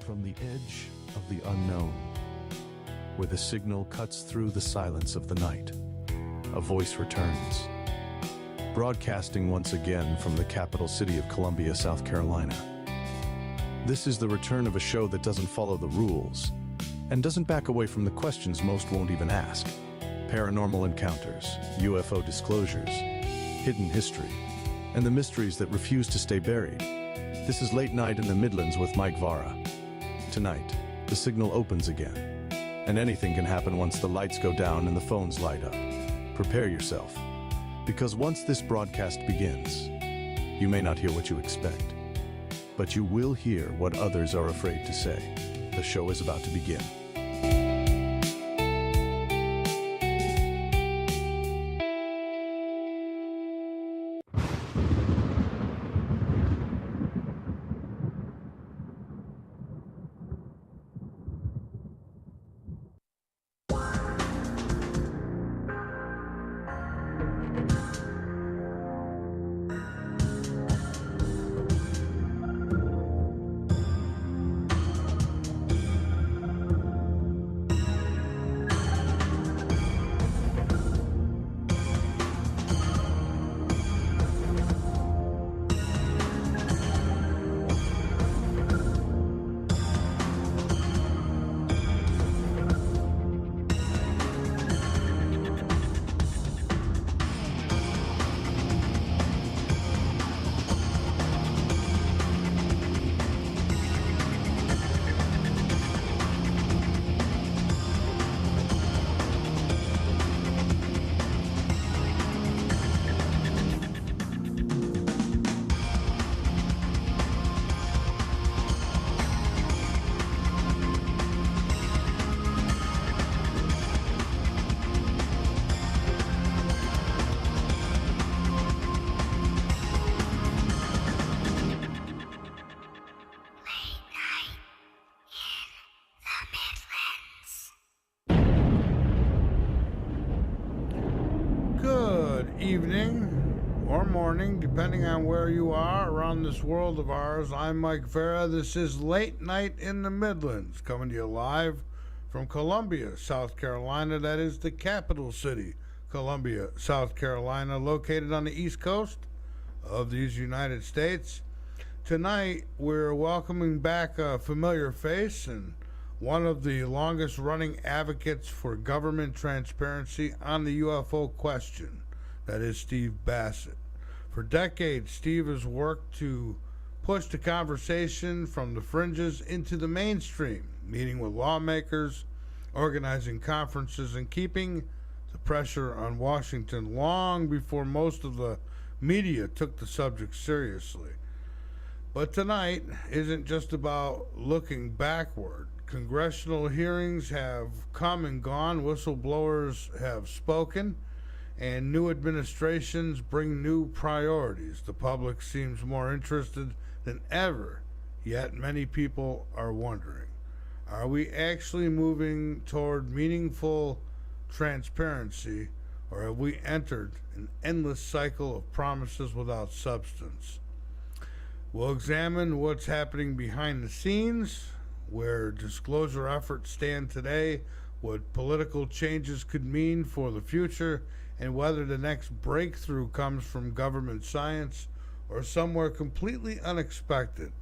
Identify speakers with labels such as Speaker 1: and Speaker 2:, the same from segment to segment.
Speaker 1: From the edge of the unknown, where the signal cuts through the silence of the night, a voice returns, broadcasting once again from the capital city of Columbia, South Carolina. This is the return of a show that doesn't follow the rules and doesn't back away from the questions most won't even ask. Paranormal encounters, UFO disclosures, hidden history, and the mysteries that refuse to stay buried. This is Late Night in the Midlands with Mike Vara. Tonight, the signal opens again, and anything can happen once the lights go down and the phones light up. Prepare yourself, because once this broadcast begins, you may not hear what you expect, but you will hear what others are afraid to say. The show is about to begin.
Speaker 2: Evening or morning, depending on where you are around this world of ours. I'm Mike Vara. This is Late Night in the Midlands, coming to you live from Columbia, South Carolina. That is the capital city, Columbia, South Carolina, located on the east coast of these United States. Tonight, we're welcoming back a familiar face and one of the longest running advocates for government transparency on the UFO question. That is Steve Bassett. For decades, Steve has worked to push the conversation from the fringes into the mainstream, meeting with lawmakers, organizing conferences, and keeping the pressure on Washington long before most of the media took the subject seriously. But tonight isn't just about looking backward. Congressional hearings have come and gone, whistleblowers have spoken, and new administrations bring new priorities. The public seems more interested than ever, yet many people are wondering, are we actually moving toward meaningful transparency, or have we entered an endless cycle of promises without substance? We'll examine what's happening behind the scenes, where disclosure efforts stand today, what political changes could mean for the future, and whether the next breakthrough comes from government science or somewhere completely unexpected.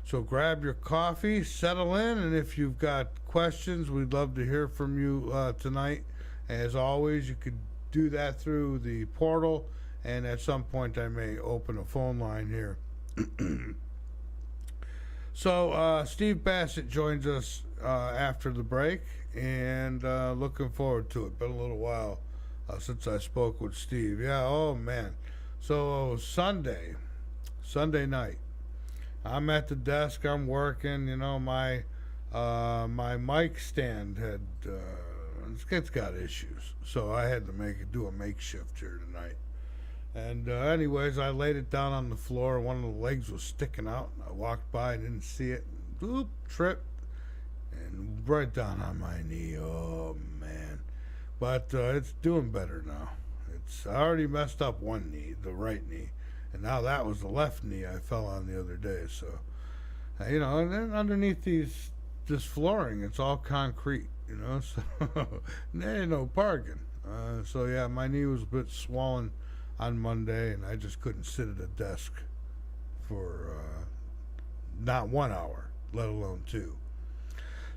Speaker 2: So grab your coffee, settle in, and if you've got questions, we'd love to hear from you tonight. As always, you could do that through the portal, and at some point I may open a phone line here. So Steve Bassett joins us after the break, and looking forward to it. Been a little while since I spoke with Steve. Yeah, oh man. So Sunday night, I'm at the desk, I'm working, my mic stand had it's got issues, so I had to do a makeshift here tonight. And anyways, I laid it down on the floor. One of the legs was sticking out. I walked by, didn't see it, boop, tripped, and right down on my knee. Oh man. But it's doing better now. I already messed up one knee, the right knee, and now that was the left knee I fell on the other day. So And then underneath this flooring, it's all concrete, so there ain't no parking. So yeah, my knee was a bit swollen on Monday, and I just couldn't sit at a desk for not 1 hour, let alone 2.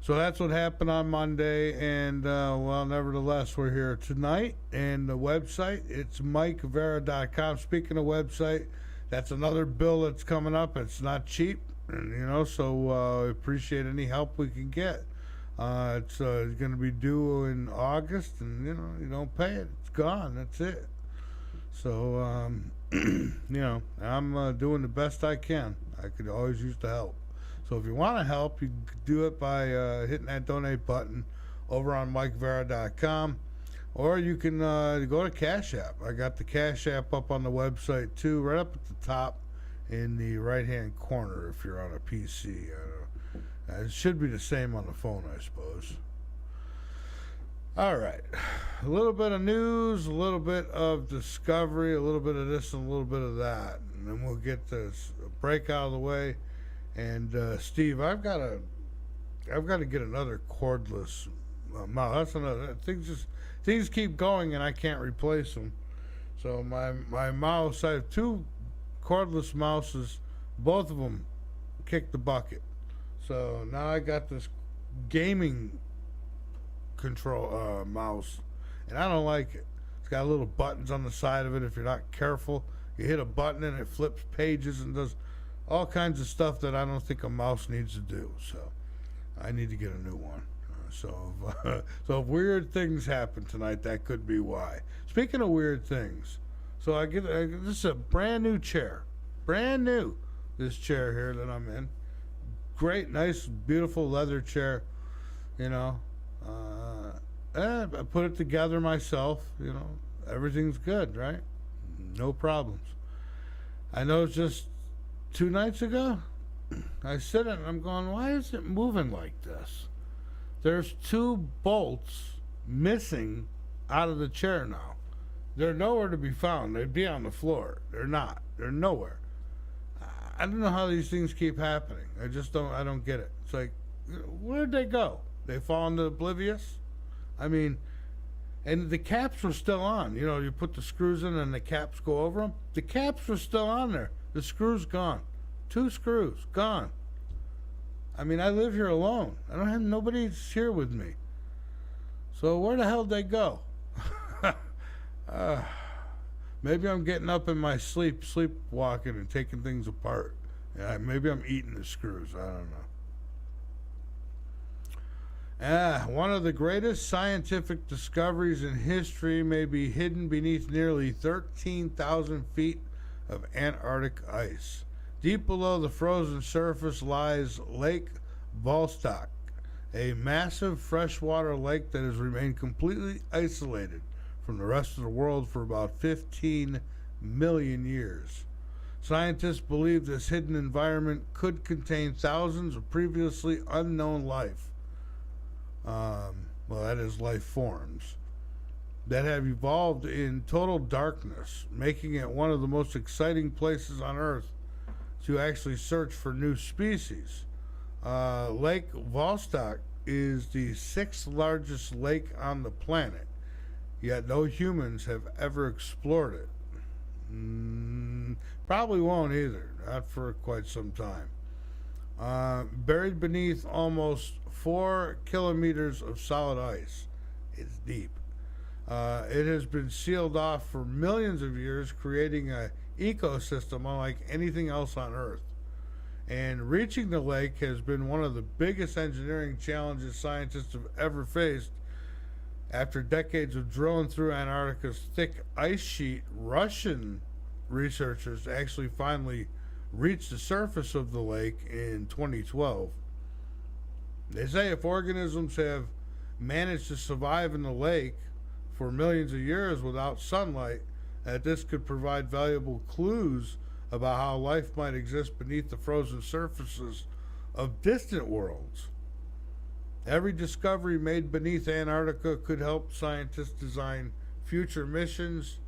Speaker 2: So that's what happened on Monday, and nevertheless, we're here tonight, and the website, it's MikeVara.com. Speaking of website, that's another bill that's coming up. It's not cheap, and so appreciate any help we can get. It's going to be due in August, and you don't pay it, it's gone. That's it. So I'm doing the best I can. I could always use the help. So if you want to help, you can do it by hitting that donate button over on MikeVara.com, or you can go to Cash App. I got the Cash App up on the website too, right up at the top in the right-hand corner if you're on a PC. It should be the same on the phone, I suppose. All right. A little bit of news, a little bit of discovery, a little bit of this and a little bit of that. And then we'll get this break out of the way. And Steve, I've got to get another cordless mouse. That's another things keep going and I can't replace them. So my mouse, I have 2 cordless mouses, both of them kicked the bucket. So now I got this gaming control mouse, and I don't like it. It's got little buttons on the side of it. If you're not careful, you hit a button and it flips pages and does all kinds of stuff that I don't think a mouse needs to do. So I need to get a new one. So if weird things happen tonight, that could be why. Speaking of weird things, so this is a brand new chair, brand new. This chair here that I'm in, great, nice, beautiful leather chair. I put it together myself. Everything's good, right? No problems. I know just 2 nights ago, I sit in and I'm going, why is it moving like this? There's 2 bolts missing out of the chair now. They're nowhere to be found. They'd be on the floor. They're not. They're nowhere. I don't know how these things keep happening. I don't get it. It's like, where'd they go? They fall into oblivious? I mean, and the caps were still on. You put the screws in and the caps go over them. The caps were still on there. The screws gone. 2 screws gone. I mean, I live here alone. I don't have nobody's here with me. So where the hell did they go? Maybe I'm getting up in my sleepwalking and taking things apart. Yeah, maybe I'm eating the screws. I don't know. One of the greatest scientific discoveries in history may be hidden beneath nearly 13,000 feet of Antarctic ice. Deep below the frozen surface lies Lake Vostok, a massive freshwater lake that has remained completely isolated from the rest of the world for about 15 million years. Scientists believe this hidden environment could contain thousands of previously unknown life. That is life forms that have evolved in total darkness, making it one of the most exciting places on Earth to actually search for new species. Lake Vostok is the 6th largest lake on the planet, yet no humans have ever explored it. Probably won't either, not for quite some time. Buried beneath almost 4 kilometers of solid ice. It's deep. It has been sealed off for millions of years, creating an ecosystem unlike anything else on Earth. And reaching the lake has been one of the biggest engineering challenges scientists have ever faced. After decades of drilling through Antarctica's thick ice sheet, Russian researchers actually finally reached the surface of the lake in 2012. They say if organisms have managed to survive in the lake for millions of years without sunlight, that this could provide valuable clues about how life might exist beneath the frozen surfaces of distant worlds. Every discovery made beneath Antarctica could help scientists design future missions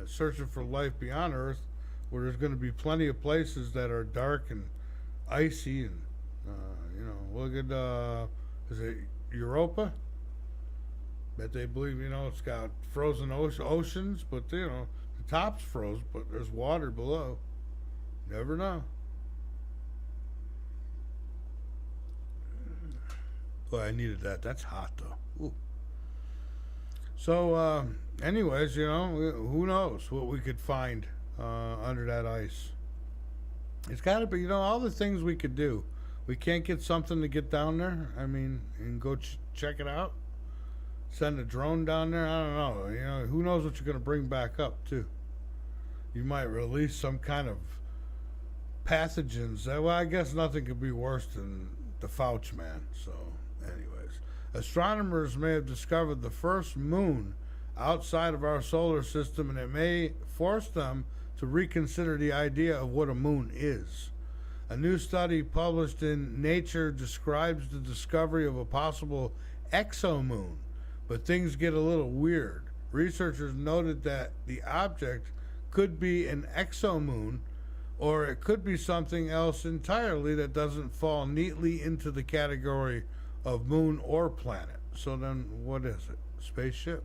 Speaker 2: searching for life beyond Earth, where there's going to be plenty of places that are dark and icy, and look at is it Europa? That they believe it's got frozen oceans, but the top's froze, but there's water below. Never know. Well, I needed that. That's hot though. Ooh. So, anyways, who knows what we could find under that ice? It's got to be, all the things we could do. We can't get something to get down there. I mean, and go check it out. Send a drone down there. I don't know. Who knows what you're going to bring back up too? You might release some kind of pathogens. Well, I guess nothing could be worse than the Fauci man. So, anyways, astronomers may have discovered the first moon outside of our solar system, and it may force them to reconsider the idea of what a moon is. A new study published in Nature describes the discovery of a possible exomoon, but things get a little weird. Researchers noted that the object could be an exomoon, or it could be something else entirely that doesn't fall neatly into the category of moon or planet. So then what is it? Spaceship?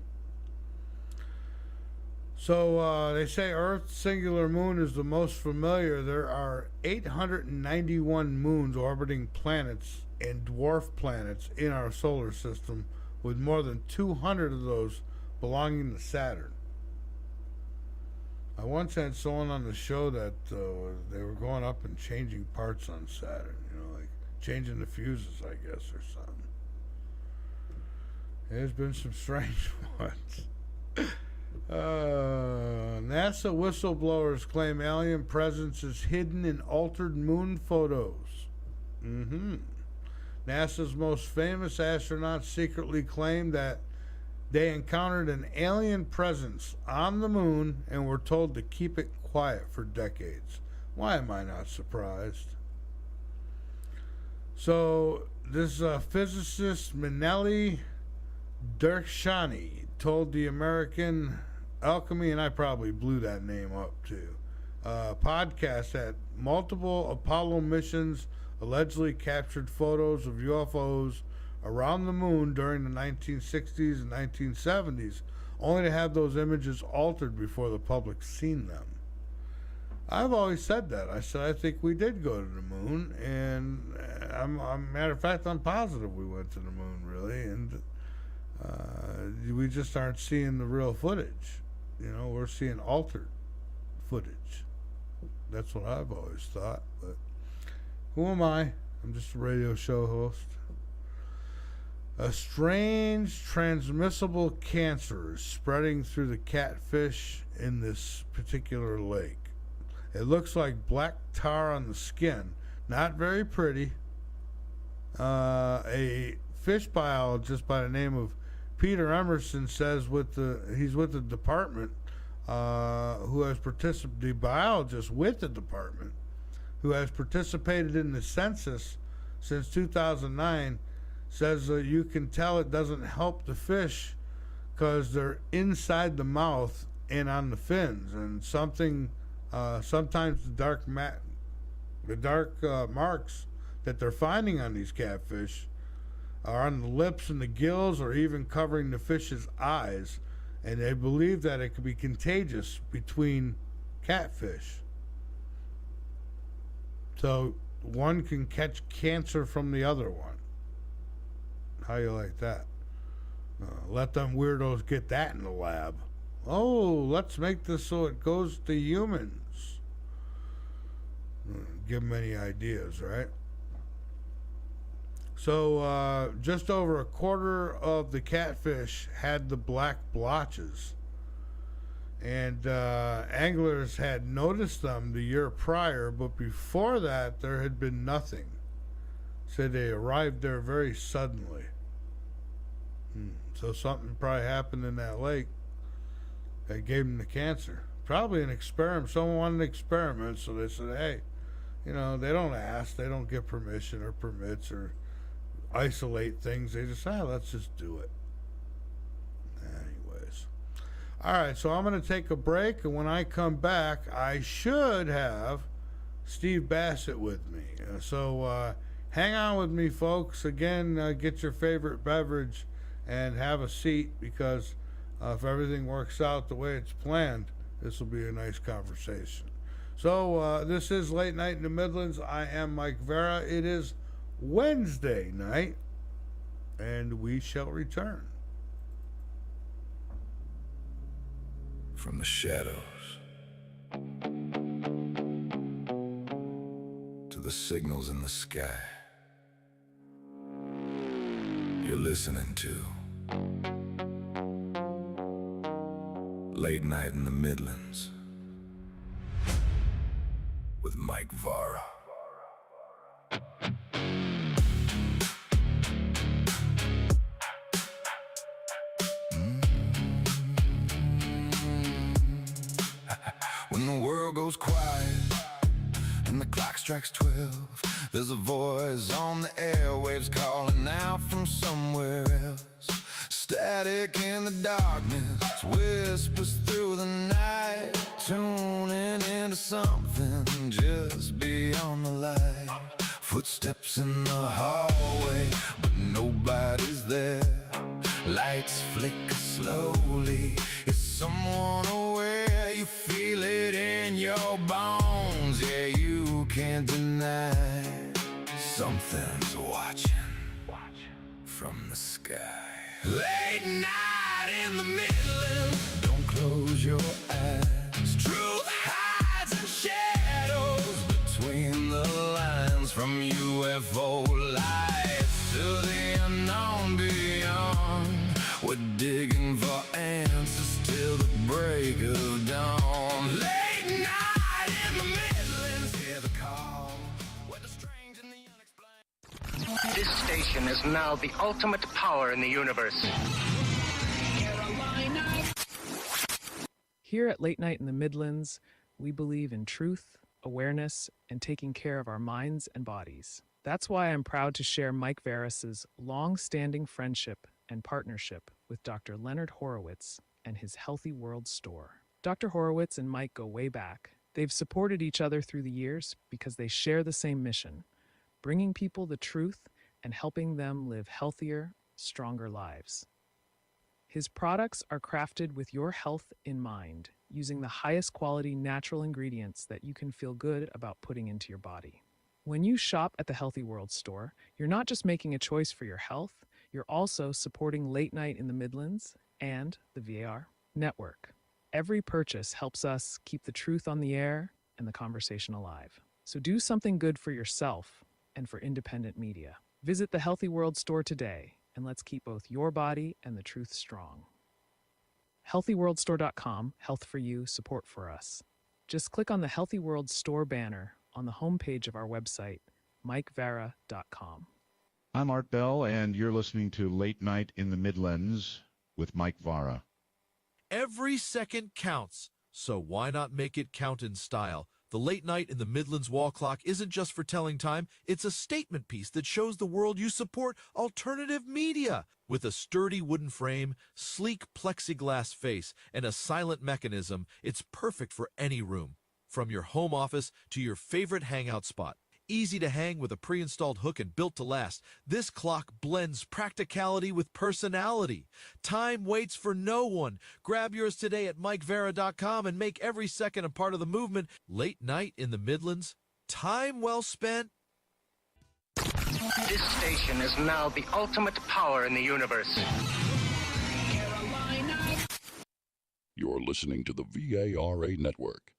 Speaker 2: So they say Earth's singular moon is the most familiar. There are 891 moons orbiting planets and dwarf planets in our solar system, with more than 200 of those belonging to Saturn. I once had someone on the show that they were going up and changing parts on Saturn, like changing the fuses, I guess, or something. There's been some strange ones. NASA whistleblowers claim alien presence is hidden in altered moon photos. NASA's most famous astronauts secretly claimed that they encountered an alien presence on the moon and were told to keep it quiet for decades. Why am I not surprised? So, this physicist Maneli Dershani told the American Alchemy, and I probably blew that name up too, podcast that multiple Apollo missions allegedly captured photos of UFOs around the moon during the 1960s and 1970s, only to have those images altered before the public seen them. I've always said that. I said I think we did go to the moon, and matter of fact, I'm positive we went to the moon, really, and we just aren't seeing the real footage. We're seeing altered footage. That's what I've always thought, but who am I? I'm just a radio show host. A strange transmissible cancer is spreading through the catfish in this particular lake. It looks like black tar on the skin. Not very pretty. A fish biologist by the name of Peter Emerson says he's with the department who has participated, the biologist with the department who has participated in the census since 2009, says you can tell it doesn't help the fish because they're inside the mouth and on the fins, and sometimes the dark marks that they're finding on these catfish are on the lips and the gills, or even covering the fish's eyes, and they believe that it could be contagious between catfish. So one can catch cancer from the other one. How you like that? Let them weirdos get that in the lab. Oh, let's make this so it goes to humans. Give them any ideas, right? So just over a quarter of the catfish had the black blotches. And anglers had noticed them the year prior, but before that there had been nothing. Said they arrived there very suddenly. So something probably happened in that lake that gave them the cancer. Probably an experiment. Someone wanted an experiment, so they said, hey, they don't ask, they don't get permission or permits or isolate things. They just say, let's just do it. Anyways. All right, so I'm going to take a break, and when I come back, I should have Steve Bassett with me. So hang on with me, folks. Again, get your favorite beverage and have a seat, because if everything works out the way it's planned, this will be a nice conversation. So this is Late Night in the Midlands. I am Mike Vara. It is Wednesday night, and we shall return.
Speaker 3: From the shadows to the signals in the sky, you're listening to Late Night in the Midlands with Mike Vara. When the world goes quiet and the clock strikes 12, there's a voice on the airwaves calling out from somewhere else. Static in the darkness whispers through the night, tuning into something just beyond the light. Footsteps in the hallway, but nobody's there. Lights flicker slowly. Is someone aware? You feel it in your bones. Yeah, you can't deny. Something's watching from the sky. Late night in the Midlands. Don't close your eyes. Truth hides in shadows between the lines. From UFO lights to the unknown beyond, we're digging for answers till the break of dawn. Late night in the Midlands, hear the call, where the strange and the unexplained.
Speaker 4: This station is now the ultimate power in the universe.
Speaker 5: Here at Late Night in the Midlands, we believe in truth, awareness, and taking care of our minds and bodies. That's why I'm proud to share Mike Varas's long-standing friendship and partnership with Dr. Leonard Horowitz and his Healthy World store. Dr. Horowitz and Mike go way back. They've supported each other through the years because they share the same mission, bringing people the truth and helping them live healthier, stronger lives. His products are crafted with your health in mind, using the highest quality natural ingredients that you can feel good about putting into your body. When you shop at the Healthy World store, you're not just making a choice for your health, you're also supporting Late Night in the Midlands and the VAR network. Every purchase helps us keep the truth on the air and the conversation alive. So do something good for yourself and for independent media. Visit the Healthy World store today, and let's keep both your body and the truth strong. HealthyWorldStore.com, health for you, support for us. Just click on the Healthy World store banner on the homepage of our website, MikeVara.com.
Speaker 6: I'm Art Bell, and you're listening to Late Night in the Midlands with Mike Vara.
Speaker 7: Every second counts, so why not make it count in style? The Late Night in the Midlands wall clock isn't just for telling time, it's a statement piece that shows the world you support alternative media. With a sturdy wooden frame, sleek plexiglass face, and a silent mechanism, it's perfect for any room. From your home office to your favorite hangout spot. Easy to hang with a pre-installed hook and built to last, this clock blends practicality with personality. Time waits for no one. Grab yours today at MikeVara.com and make every second a part of the movement. Late Night in the Midlands. Time well spent.
Speaker 4: This station is now the ultimate power in the universe.
Speaker 8: You're listening to the VARA Network.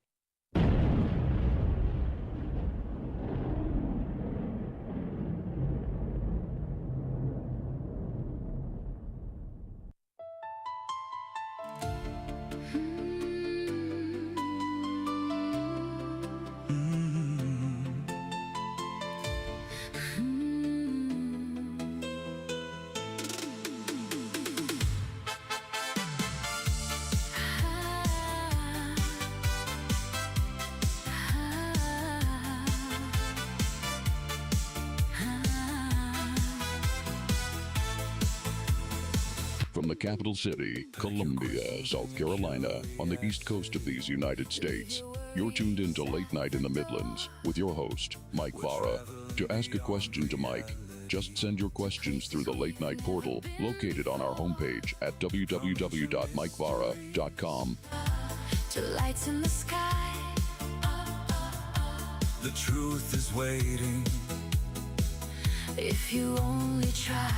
Speaker 8: From the capital city, Columbia, South Carolina, on the east coast of these United States, You're tuned in to Late Night in the Midlands with your host, Mike Vara. To ask a question to Mike, just send your questions through the Late Night portal located on our homepage at www.mikevara.com.
Speaker 3: To lights in the sky. The truth is waiting if you only try.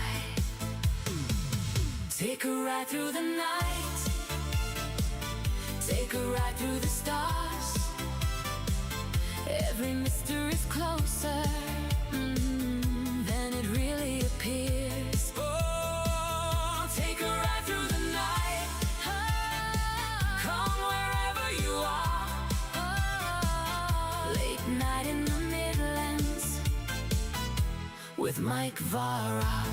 Speaker 3: Take a ride through the night. Take a ride through the stars. Every mystery's closer than it really appears. Oh, take a ride through the night. Come wherever you are. Late night in the Midlands with Mike Vara.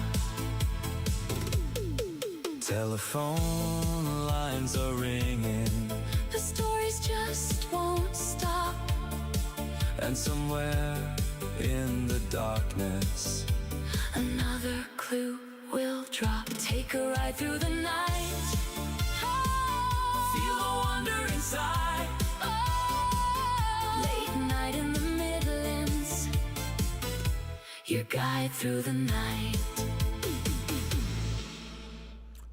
Speaker 3: Telephone lines are ringing. The stories just won't stop. And somewhere in the darkness, another clue will drop. Take a ride through the night. Feel the wonder inside. Late night in the Midlands, your guide through the night.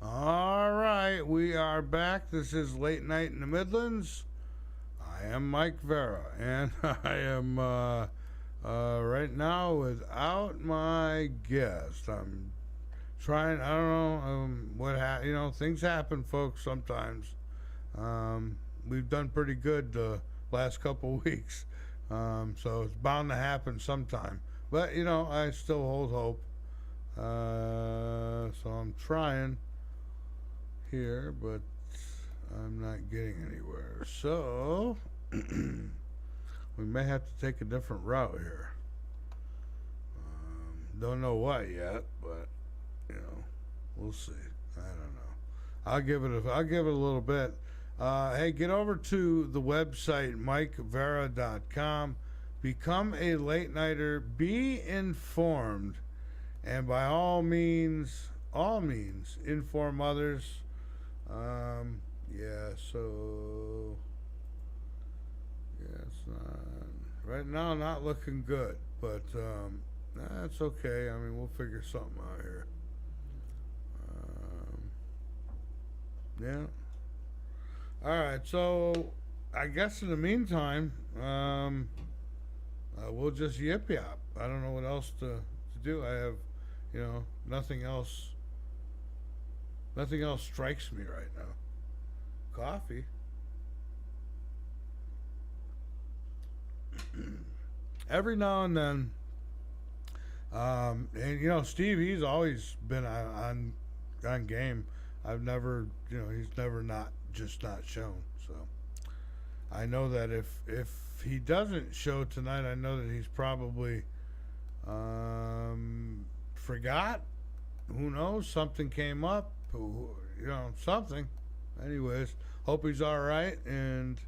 Speaker 2: All right, we are back. This is Late Night in the Midlands. I am Mike Vara, and I am right now without my guest. I'm trying. I don't know things happen, folks. Sometimes we've done pretty good the last couple weeks, so it's bound to happen sometime. But I still hold hope. So I'm trying here, but I'm not getting anywhere. So we may have to take a different route here. Don't know what yet, but we'll see. I don't know. I'll give it a little bit. Hey, get over to the website mikevara.com. Become a late nighter. Be informed, and by all means, inform others. So it's not right now, not looking good, but that's okay. I mean, we'll figure something out here. All right, so I guess in the meantime, we'll just yip yap. I don't know what else to do. I have nothing else strikes me right now. Coffee. Every now and then, and Steve, he's always been on game. I've never, he's never not shown. So I know that if he doesn't show tonight, I know that he's probably forgot. Who knows? Something came up. Something. Anyways, hope he's all right, and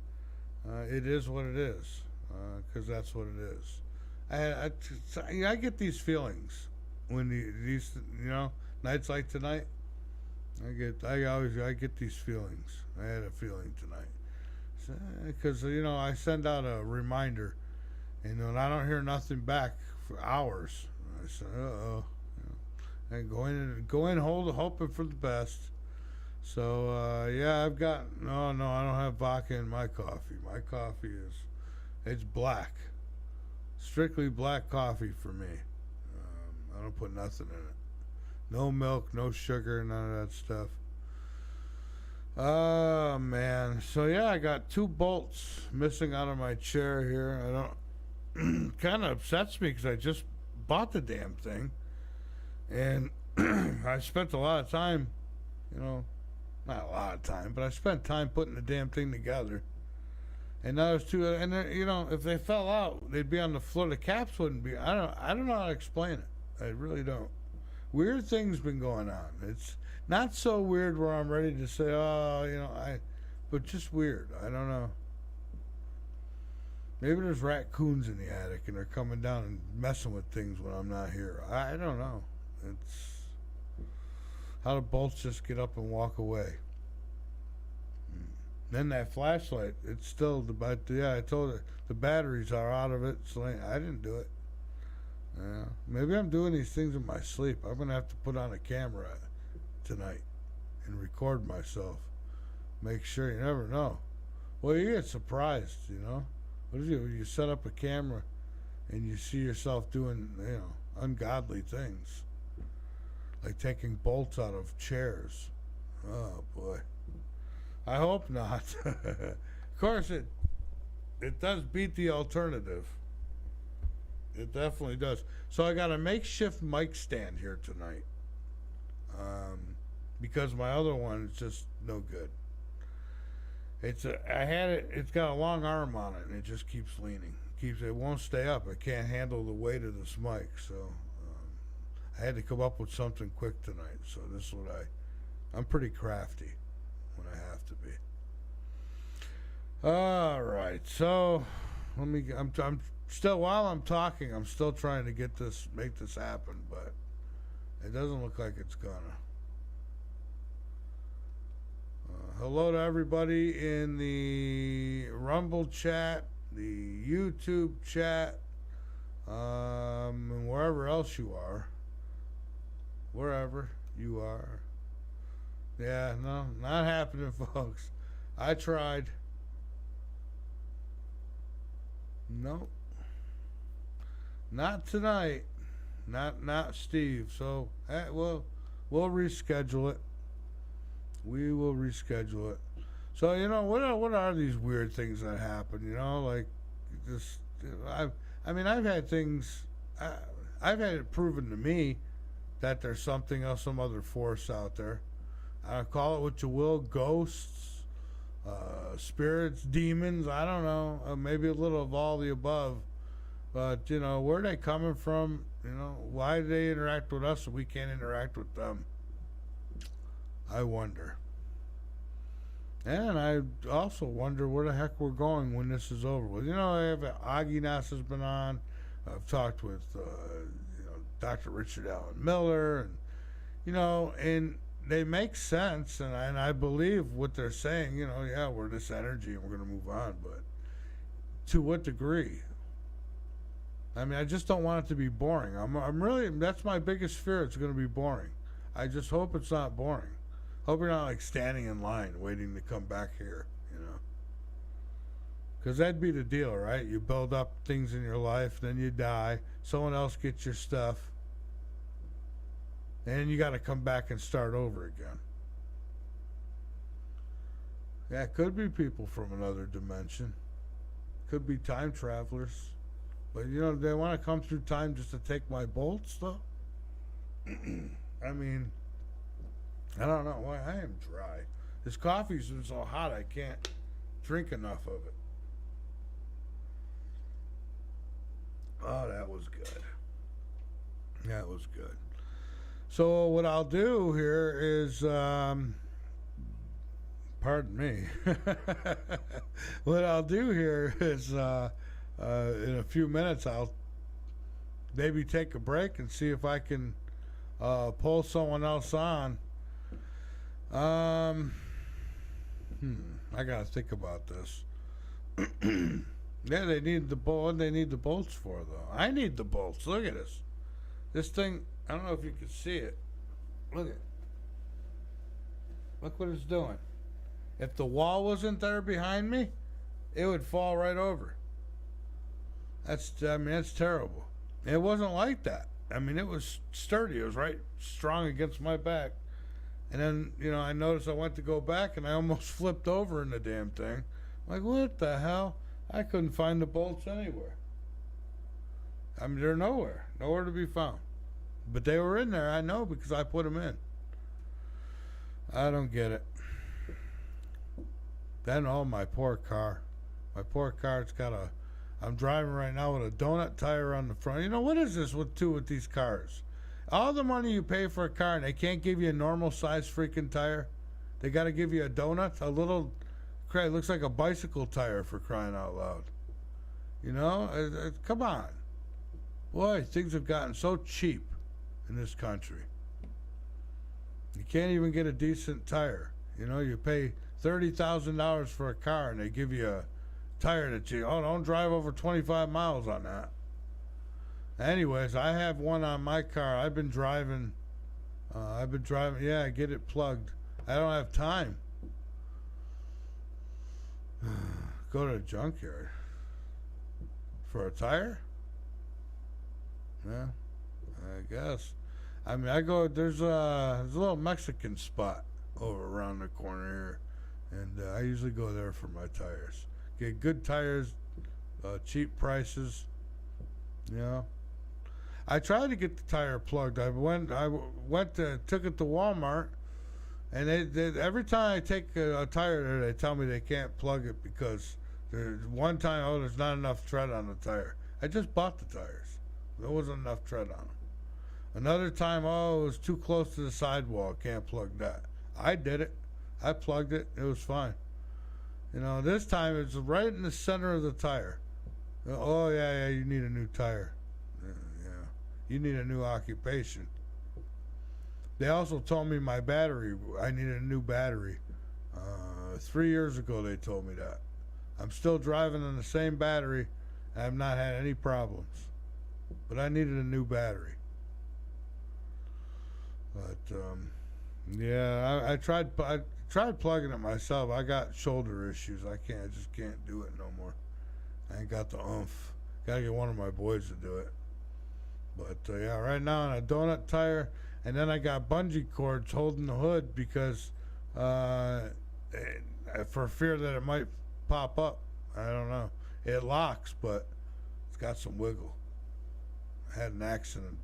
Speaker 2: it is what it is, because that's what it is. I get these feelings when these nights like tonight. I get these feelings. I had a feeling tonight, because I send out a reminder, and I don't hear nothing back for hours. I said, and go in, hoping for the best. So I've got I don't have vodka in my coffee. My coffee it's black, strictly black coffee for me. I don't put nothing in it. No milk, no sugar, none of that stuff. Oh man. So I got 2 bolts missing out of my chair here. I don't. Kind of upsets me because I just bought the damn thing. And I spent a lot of time, not a lot of time, but I spent time putting the damn thing together. And now there's 2, and if they fell out, they'd be on the floor. The caps wouldn't be. I don't know how to explain it. I really don't. Weird things been going on. It's not so weird where I'm ready to say, but just weird. I don't know. Maybe there's raccoons in the attic and they're coming down and messing with things when I'm not here. I don't know. It's how the bolts just get up and walk away. Then that flashlight, it's still yeah, I told her the batteries are out of it. So I didn't do it. Yeah, maybe I'm doing these things in my sleep. I'm gonna have to put on a camera tonight and record myself. Make sure, you never know. Well, you get surprised, you know. What if you set up a camera and you see yourself doing, you know, ungodly things, like taking bolts out of chairs? Oh boy, I hope not. Of course, it does beat the alternative. It definitely does. So I got a makeshift mic stand here tonight, because my other one is just no good. It's got a long arm on it, and it just keeps leaning. It won't stay up. It can't handle the weight of this mic. So I had to come up with something quick tonight. So this is what I'm pretty crafty when I have to be. All right. So I'm still, while I'm talking, I'm still trying to make this happen, but it doesn't look like it's gonna. Hello to everybody in the Rumble chat, the YouTube chat, and wherever else you are. Wherever you are. Yeah, no, not happening, folks. I tried. Nope. Not tonight. Not Steve. So, we'll reschedule it. We will reschedule it. So, you know, what are these weird things that happen? You know, like this. I mean, I've had things. I've had it proven to me that there's something else, some other force out there. Call it what you will, ghosts, spirits, demons. I don't know. Maybe a little of all the above. But, you know, where are they coming from? You know, why do they interact with us and we can't interact with them? I wonder. And I also wonder where the heck we're going when this is over with. You know, I have Aginas has been on. I've talked with, Dr. Richard Allen Miller, and, you know, and they make sense, and I believe what they're saying. You know, yeah, we're this energy and we're going to move on, but to what degree? I mean, I just don't want it to be boring. I'm really, that's my biggest fear. It's going to be boring. I just hope it's not boring. Hope you're not like standing in line waiting to come back here, you know. Because that'd be the deal, right? You build up things in your life, then you die. Someone else gets your stuff. And you got to come back and start over again. Yeah, it could be people from another dimension. Could be time travelers. But, you know, they want to come through time just to take my bolts, though? I mean, I don't know why. I am dry. This coffee's been so hot I can't drink enough of it. Oh, that was good. That was good. So what I'll do here is, pardon me. What I'll do here is, in a few minutes, I'll maybe take a break and see if I can pull someone else on. I gotta think about this. Yeah, they need the bolt. What do they need the bolts for, though? I need the bolts. Look at this. This thing. I don't know if you can see it. Look at it. Look what it's doing. If the wall wasn't there behind me, it would fall right over. That's terrible. It wasn't like that. I mean, it was sturdy. It was right strong against my back. And then, you know, I noticed I went to go back and I almost flipped over in the damn thing. I'm like, what the hell? I couldn't find the bolts anywhere. I mean, they're nowhere. Nowhere to be found. But they were in there, I know, because I put them in. I don't get it. Then, my poor car. My poor car, I'm driving right now with a donut tire on the front. You know, what is this with these cars? All the money you pay for a car and they can't give you a normal size freaking tire. They got to give you a donut, a little, it looks like a bicycle tire, for crying out loud. You know, come on. Boy, things have gotten so cheap in this country. You can't even get a decent tire. You know, you pay $30,000 for a car, and they give you a tire that you, oh, don't drive over 25 miles on that. Anyways, I have one on my car. I've been driving, yeah, get it plugged. I don't have time. Go to a junkyard for a tire? Yeah, I guess. I mean, there's a little Mexican spot over around the corner here, and I usually go there for my tires. Get good tires, cheap prices, you know. I tried to get the tire plugged. I took it to Walmart, and they every time I take a tire there, they tell me they can't plug it because there's one time, oh, there's not enough tread on the tire. I just bought the tires. There wasn't enough tread on them. Another time, oh, it was too close to the sidewall. Can't plug that. I did it. I plugged it. It was fine. You know, this time it's right in the center of the tire. Oh, yeah, you need a new tire. Yeah, you need a new occupation. They also told me my battery, I needed a new battery. 3 years ago they told me that. I'm still driving on the same battery. I've not had any problems. But I needed a new battery. But, yeah, I tried plugging it myself. I got shoulder issues. I just can't do it no more. I ain't got the oomph. Gotta get one of my boys to do it. But, yeah, right now on a donut tire, and then I got bungee cords holding the hood because, for fear that it might pop up. I don't know. It locks, but it's got some wiggle. I had an accident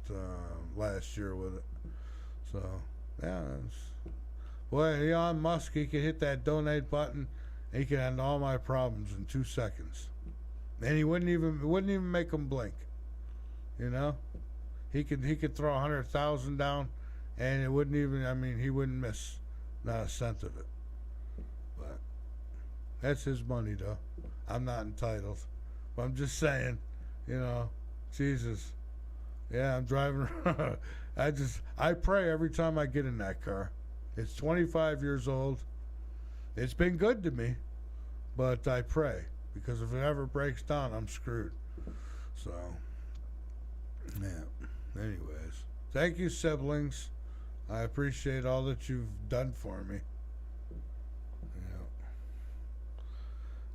Speaker 2: last year with it. So, yeah. Boy, Elon Musk, he could hit that donate button, and he could end all my problems in 2 seconds. And he wouldn't even make them blink. You know? He could throw 100,000 down, and it wouldn't even, I mean, he wouldn't miss not a cent of it. But that's his money, though. I'm not entitled. But I'm just saying, you know, Jesus. Yeah, I'm driving around. I pray every time I get in that car. It's 25 years old. It's been good to me, but I pray, because if it ever breaks down, I'm screwed. So, yeah. Anyways, thank you, siblings. I appreciate all that you've done for me.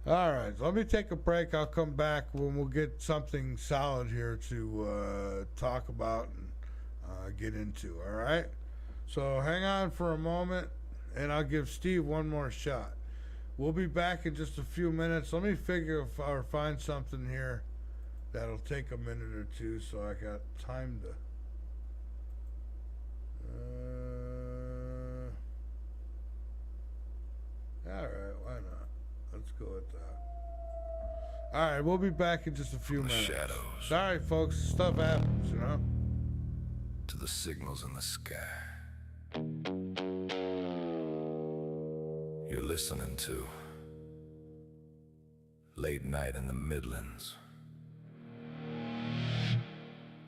Speaker 2: Yeah. All right, let me take a break. I'll come back when we'll get something solid here to talk about and get into. All right? So hang on for a moment, and I'll give Steve one more shot. We'll be back in just a few minutes. Let me figure if I find something here that'll take a minute or two, so I got time to. All right, why not? Let's go with that. All right, we'll be back in just a few minutes.
Speaker 3: Shadows.
Speaker 2: Sorry, folks. Stuff happens, you know.
Speaker 3: To the signals in the sky. You're listening to Late Night in the Midlands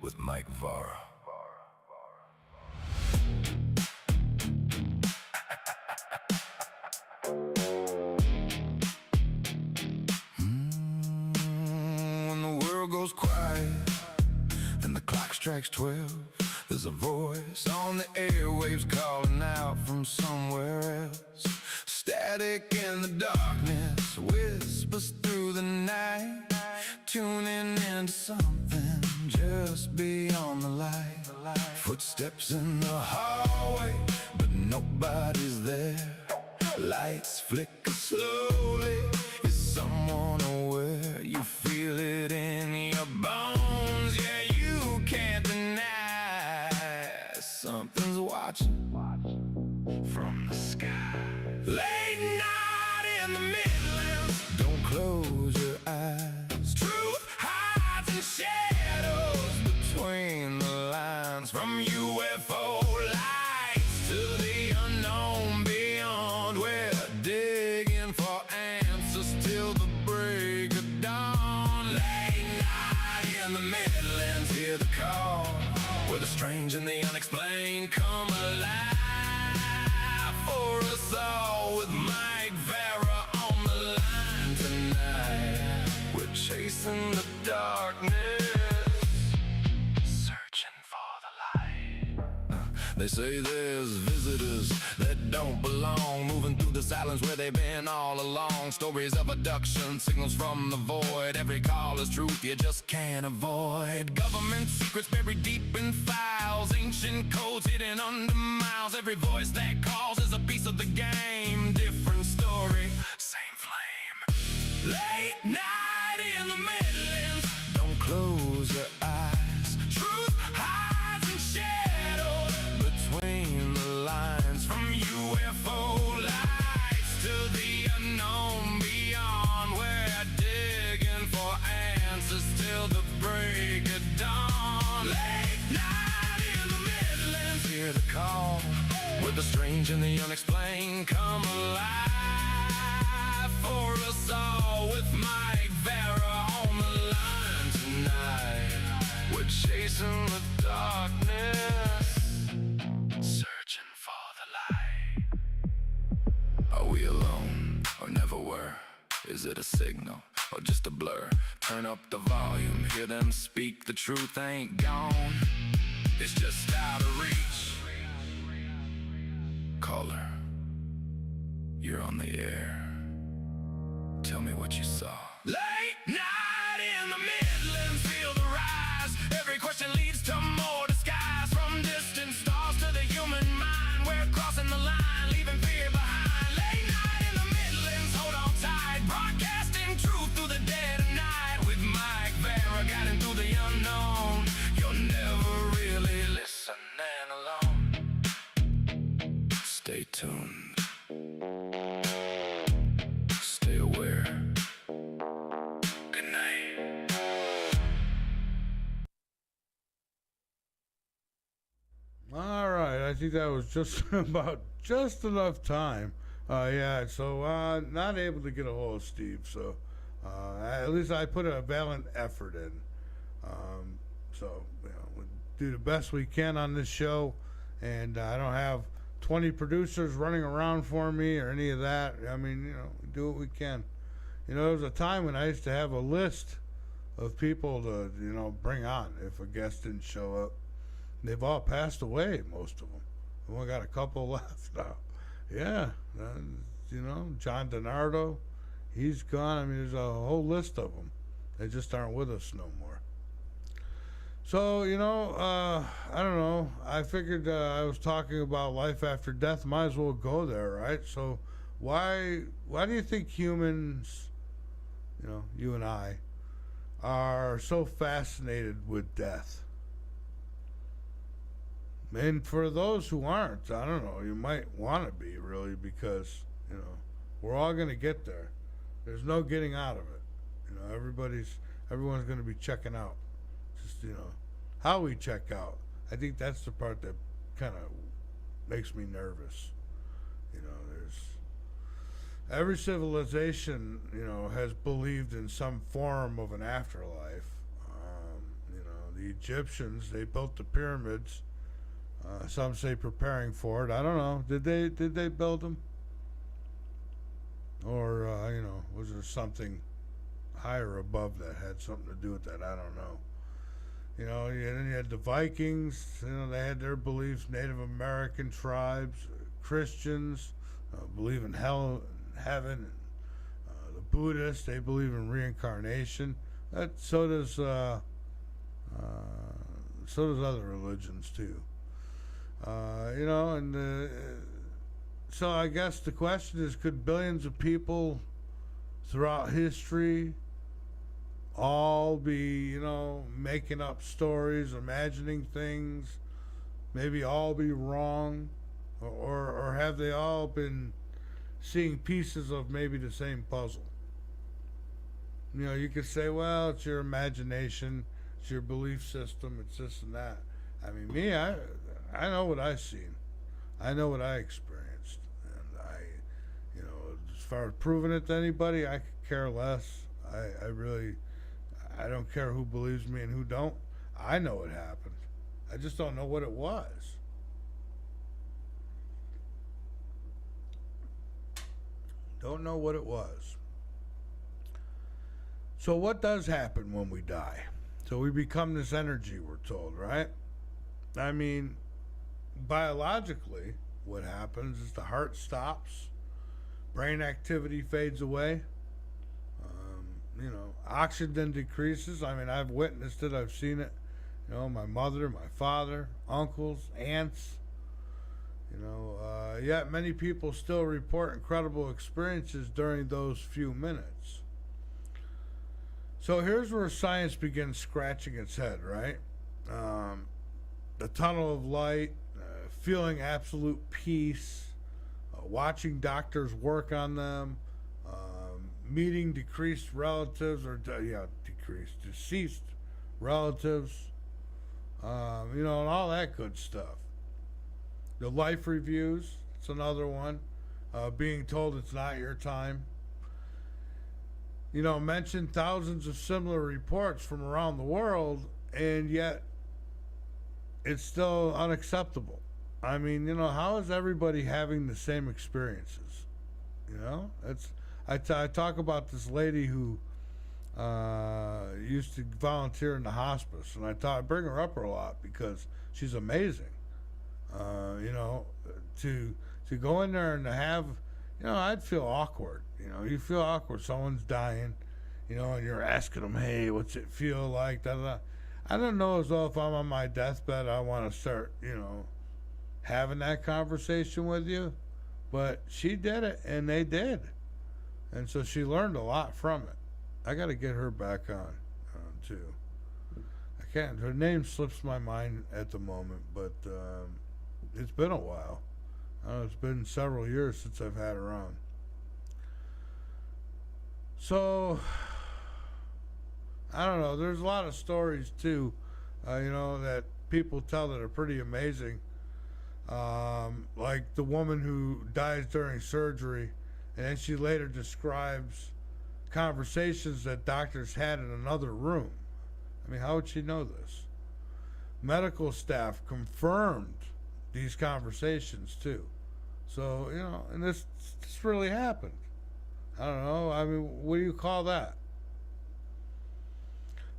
Speaker 3: with Mike Vara. When the world goes quiet and the clock strikes 12, there's a voice on the airwaves calling out from somewhere else. Static in the darkness whispers through the night, tuning into something just beyond the light. Footsteps in the hallway, but nobody's there. Lights flicker slowly. Is someone aware? You feel it in your bones. Yeah, you can't deny something's watching from the sky. Late night in the Midlands. Don't close your eyes. Truth hides in shadows between the lines. From UFO lights to the unknown beyond. We're digging for answers till the break of dawn. Late night in the Midlands. Hear the call where the strange and the unexplained come alive for us all with Mike Vara. chasing the darkness, searching for the light. They say there's visitors that don't belong, moving through the silence where they've been all along. Stories of abduction, signals from the void. Every call is truth you just can't avoid. Government secrets buried deep in files, ancient codes hidden under miles. Every voice that calls is a piece of the game. Different story, same flame. Late night in the Midlands, don't close your eyes. Truth hides in shadows between the lines. From UFO lights to the unknown beyond, we're digging for answers till the break of dawn. Late night in the Midlands, hear the call, where the strange and the unexplained come alive. For us all, with Mike Vara on the line tonight, we're chasing the darkness, searching for the light. Are we alone, or never were? Is it a signal, or just a blur? Turn up the volume, hear them speak. The truth ain't gone, it's just out of reach. Caller, you're on the air. Tell me what you saw. Late night in the Midlands, feel the rise. Every question leads to more disguise. From distant stars to the human mind, we're crossing the line, leaving fear behind. Late night in the Midlands, hold on tight. Broadcasting truth through the dead of night. With Mike Vara guiding through the unknown. You're never really listening alone. Stay tuned. Stay aware. Good night.
Speaker 2: All right, I think that was just about just enough time. Yeah, so not able to get a hold of Steve, so at least I put a valiant effort in. So, you know, we do the best we can on this show, and I don't have 20 producers running around for me or any of that. I mean, you know, we do what we can. You know, there was a time when I used to have a list of people to, you know, bring on if a guest didn't show up. They've all passed away, most of them. We only got a couple left now. Yeah, you know, John DiNardo, he's gone. I mean, there's a whole list of them. They just aren't with us no more. So, you know, I don't know. I figured I was talking about life after death. Might as well go there, right? So why do you think humans, you know, you and I, are so fascinated with death? And for those who aren't, I don't know, you might want to be, really, because, you know, we're all going to get there. There's no getting out of it. You know, everyone's going to be checking out. Just, you know, how we check out. I think that's the part that kind of makes me nervous. You know, every civilization, you know, has believed in some form of an afterlife. You know, the Egyptians, they built the pyramids. Some say preparing for it. I don't know. Did they build them? Or, you know, was there something higher above that had something to do with that? I don't know. You know, and then you had the Vikings. You know, they had their beliefs. Native American tribes, Christians believe in hell and heaven. The Buddhists, they believe in reincarnation. So does other religions too. You know, and so I guess the question is, could billions of people throughout history all be, you know, making up stories, imagining things, maybe all be wrong, or have they all been seeing pieces of maybe the same puzzle? You know, you could say, well, it's your imagination, it's your belief system, it's this and that. I mean, me, I know what I've seen. I know what I experienced. And you know, as far as proving it to anybody, I could care less. I don't care who believes me and who don't. I know it happened. I just don't know what it was. Don't know what it was. So what does happen when we die? So we become this energy, we're told, right? I mean, biologically, what happens is the heart stops, brain activity fades away, oxygen decreases. I mean, I've witnessed it, I've seen it. My mother, my father, uncles, aunts. Yet many people still report incredible experiences during those few minutes. So here's where science begins scratching its head, right? The tunnel of light, feeling absolute peace, watching doctors work on them, meeting deceased relatives, and all that good stuff. The life reviews, it's another one. Being told it's not your time. Mentioned thousands of similar reports from around the world, and yet it's still unacceptable. I mean, how is everybody having the same experiences? I talk about this lady who used to volunteer in the hospice, and I bring her up a lot because she's amazing. To go in there and to have, I'd feel awkward. You feel awkward. Someone's dying, and you're asking them, hey, what's it feel like? Da, da, da. I don't know as though if I'm on my deathbed, I want to start, having that conversation with you. But she did it, and they did. And so she learned a lot from it. I got to get her back on, too. I can't, her name slips my mind at the moment, but it's been a while. It's been several years since I've had her on. So, I don't know. There's a lot of stories, too, that people tell that are pretty amazing. Like the woman who dies during surgery, and then she later describes conversations that doctors had in another room. I mean, how would she know this? Medical staff confirmed these conversations, too. So, and this really happened. I don't know. I mean, what do you call that?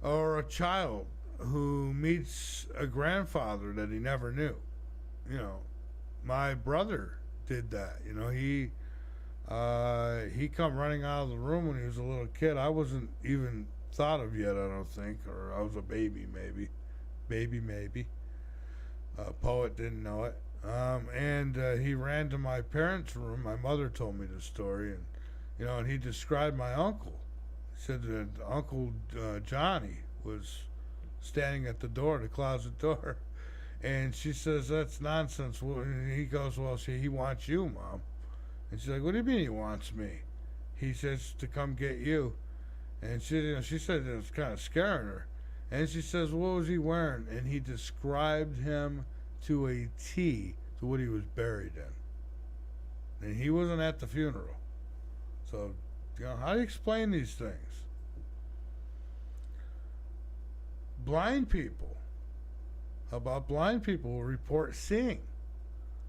Speaker 2: Or a child who meets a grandfather that he never knew. My brother did that. He come running out of the room when he was a little kid. I wasn't even thought of yet, I don't think, or I was a baby maybe. Poet didn't know it. And he ran to my parents' room. My mother told me the story, and he described my uncle. He said that Uncle Johnny was standing at the door, the closet door, and she says, that's nonsense. And he goes, well, see, he wants you, Mom. And she's like, what do you mean he wants me? He says to come get you. And she said it was kind of scaring her. And she says, what was he wearing? And he described him to a T to what he was buried in. And he wasn't at the funeral. So, how do you explain these things? Blind people who report seeing.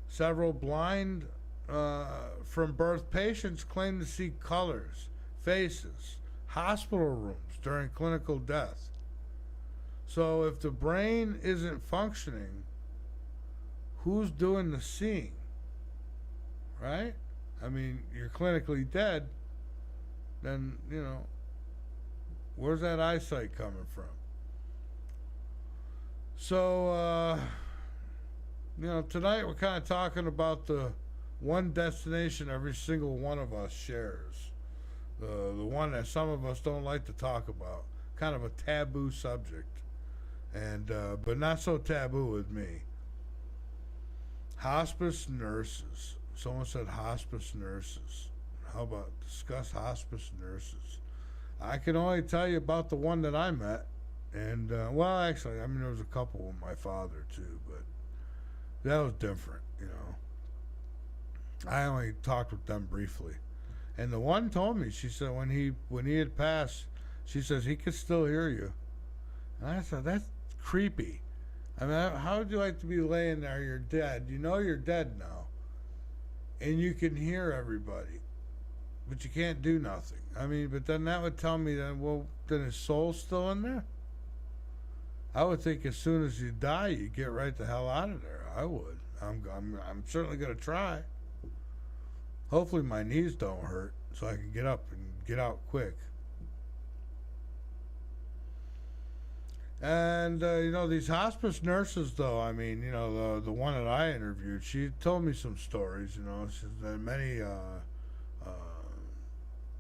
Speaker 2: Several blind from birth patients claim to see colors, faces, hospital rooms during clinical death. So if the brain isn't functioning, who's doing the seeing? Right? I mean, you're clinically dead, then, where's that eyesight coming from? So, tonight we're kind of talking about the one destination every single one of us shares. The one that some of us don't like to talk about. Kind of a taboo subject. And but not so taboo with me. Hospice nurses. Someone said hospice nurses. How about discuss hospice nurses? I can only tell you about the one that I met. And, well, actually, there was a couple with my father, too, but that was different, I only talked with them briefly. And the one told me, she said when he had passed, she says, he could still hear you. And I said, that's creepy. I mean, how would you like to be laying there, you're dead, you're dead now, and you can hear everybody. but you can't do nothing. I mean, but then that would tell me that, well, then his soul's still in there? I would think as soon as you die, you get right the hell out of there. I would. I'm certainly going to try. Hopefully my knees don't hurt so I can get up and get out quick. And, these hospice nurses, though, I mean, the one that I interviewed, she told me some stories, She said that many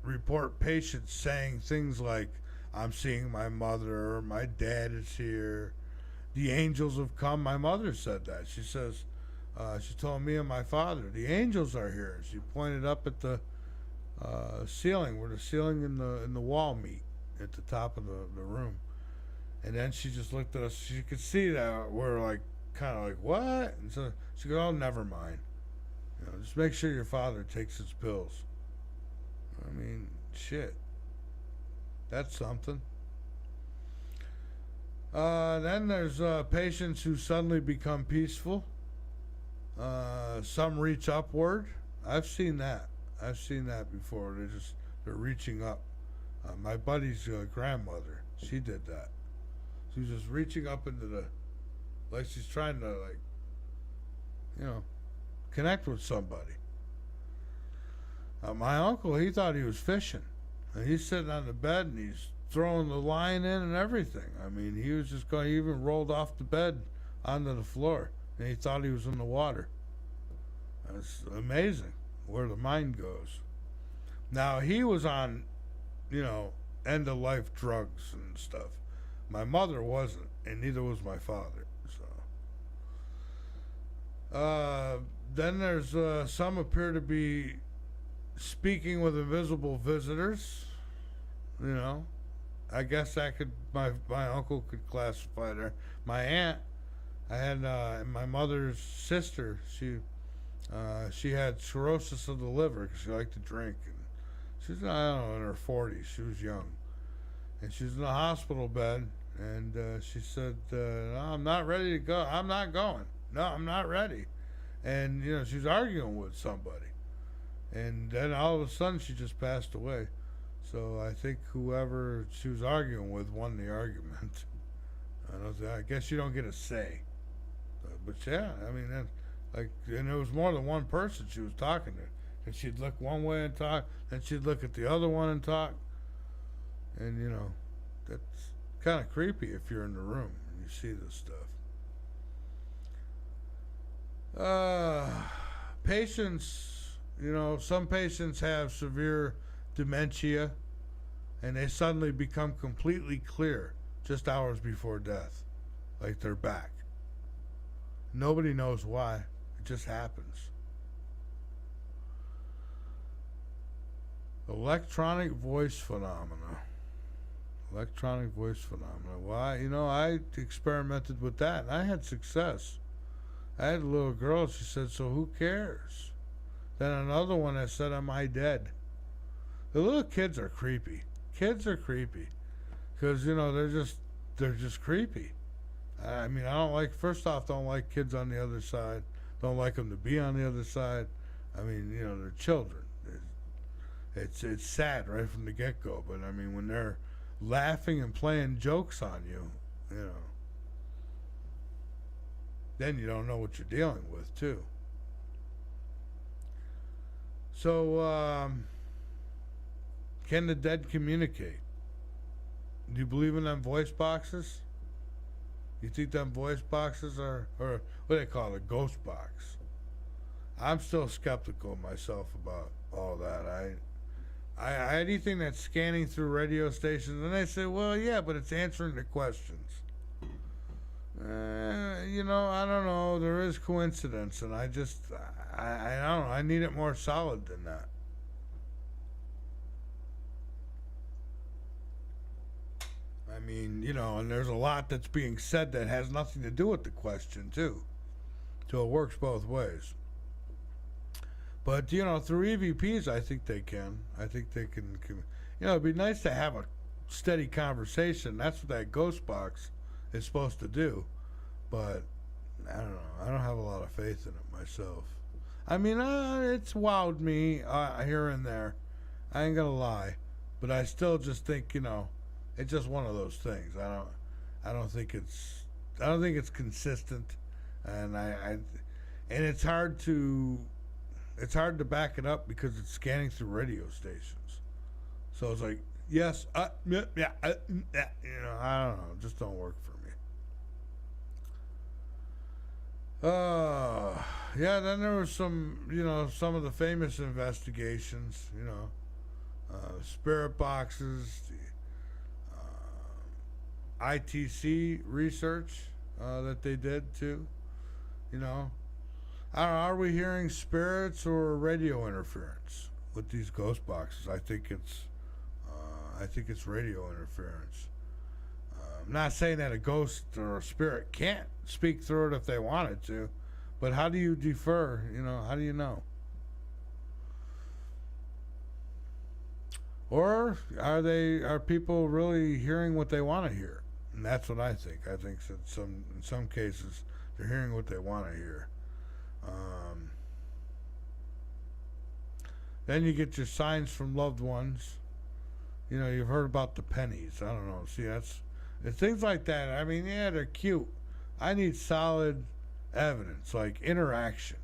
Speaker 2: report patients saying things like, I'm seeing my mother, my dad is here, the angels have come. My mother said that. She says, she told me and my father, the angels are here. She pointed up at the ceiling, where the ceiling and the wall meet at the top of the room. And then she just looked at us. She could see that we're like, kind of like, what? And so she goes, oh, never mind. Just make sure your father takes his pills. I mean, shit. That's something. Then there's patients who suddenly become peaceful. Some reach upward. I've seen that. I've seen that before. They're reaching up. My buddy's grandmother, she did that. She was just reaching up into like she's trying to, connect with somebody. My uncle, he thought he was fishing. And he's sitting on the bed and he's throwing the line in and everything. I mean, he was just going, he even rolled off the bed onto the floor. And he thought he was in the water. It's amazing where the mind goes. Now, he was on, end-of-life drugs and stuff. My mother wasn't, and neither was my father. So, then there's some appear to be speaking with invisible visitors. I guess that could my uncle could classify there. My aunt, I had my mother's sister. She had cirrhosis of the liver because she liked to drink, and she's, I don't know, in her 40s. She was young, and she was in a hospital bed, and she said, no, I'm not ready to go. I'm not going. No, I'm not ready. And she was arguing with somebody, and then all of a sudden she just passed away. So I think whoever she was arguing with won the argument. I guess you don't get a say. But yeah, I mean, and there was more than one person she was talking to. And she'd look one way and talk, then she'd look at the other one and talk. And, that's kind of creepy if you're in the room and you see this stuff. Patients, some patients have severe dementia, and they suddenly become completely clear just hours before death, like they're back. Nobody knows why. It just happens. Electronic voice phenomena. Electronic voice phenomena. Why? I experimented with that, and I had success. I had a little girl, she said, so who cares? Then another one that said, am I dead? The little kids are creepy. Kids are creepy. Because, they're just creepy. I mean, first off, don't like kids on the other side. Don't like them to be on the other side. I mean, they're children. It's sad right from the get-go. But, I mean, when they're laughing and playing jokes on you, then you don't know what you're dealing with, too. So, can the dead communicate? Do you believe in them voice boxes? You think them voice boxes or what do they call it, a ghost box? I'm still skeptical myself about all that. I anything that's scanning through radio stations, and they say, well, yeah, but it's answering the questions. I don't know. There is coincidence, and I don't know. I need it more solid than that. I mean, and there's a lot that's being said that has nothing to do with the question, too. So it works both ways. But, through EVPs, I think they can. I think they can, it'd be nice to have a steady conversation. That's what that ghost box is supposed to do. But, I don't know. I don't have a lot of faith in it myself. I mean, it's wowed me here and there. I ain't gonna lie, but I still just think, it's just one of those things. I don't think it's consistent, and and it's hard to back it up because it's scanning through radio stations. So it's like, yes, yeah, I don't know, it just don't work for me. Yeah, then there was some of the famous investigations, spirit boxes, the ITC research that they did too. I don't know, are we hearing spirits or radio interference with these ghost boxes? I think it's radio interference. I'm not saying that a ghost or a spirit can't speak through it if they wanted to, but how do you defer? How do you know? Or are people really hearing what they want to hear? And that's what I think. I think that in some cases they're hearing what they want to hear. Then you get your signs from loved ones. You've heard about the pennies. I don't know. See, it's things like that. I mean, yeah, they're cute. I need solid evidence, like interaction,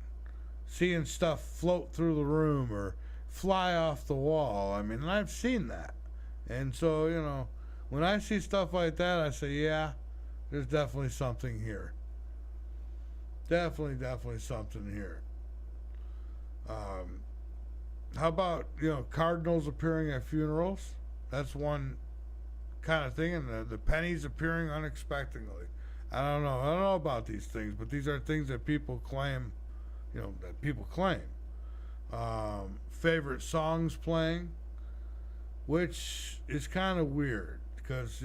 Speaker 2: seeing stuff float through the room or fly off the wall. I mean, and I've seen that. And so, when I see stuff like that, I say, yeah, there's definitely something here. Definitely something here. How about, cardinals appearing at funerals? That's one kind of thing. And the pennies appearing unexpectedly. I don't know about these things, but these are things that people claim, favorite songs playing, which is kind of weird because,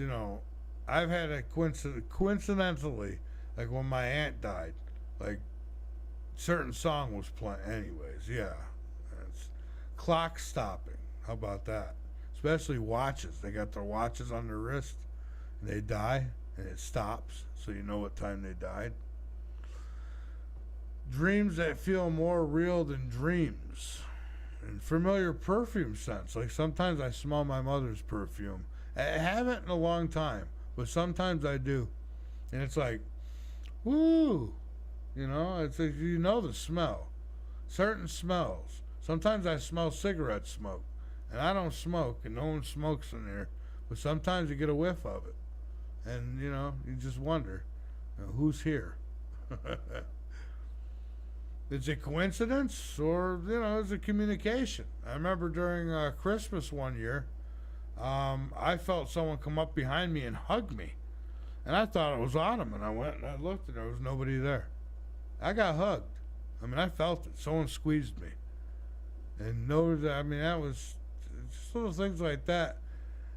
Speaker 2: I've had a coincidentally, like when my aunt died, like certain song was playing anyways. Yeah. It's clock stopping. How about that? Especially watches. They got their watches on their wrist and they die and it stops so you know what time they died. Dreams that feel more real than dreams. And familiar perfume scents. Like sometimes I smell my mother's perfume. I haven't in a long time, but sometimes I do. And it's like, woo. It's like, the smell. Certain smells. Sometimes I smell cigarette smoke. And I don't smoke, and no one smokes in there. But sometimes you get a whiff of it. And, you just wonder, who's here? Is it coincidence or, is it communication? I remember during Christmas one year, I felt someone come up behind me and hug me. And I thought it was Autumn, and I went and I looked and there was nobody there. I got hugged. I mean, I felt it. Someone squeezed me. And that was just little things like that.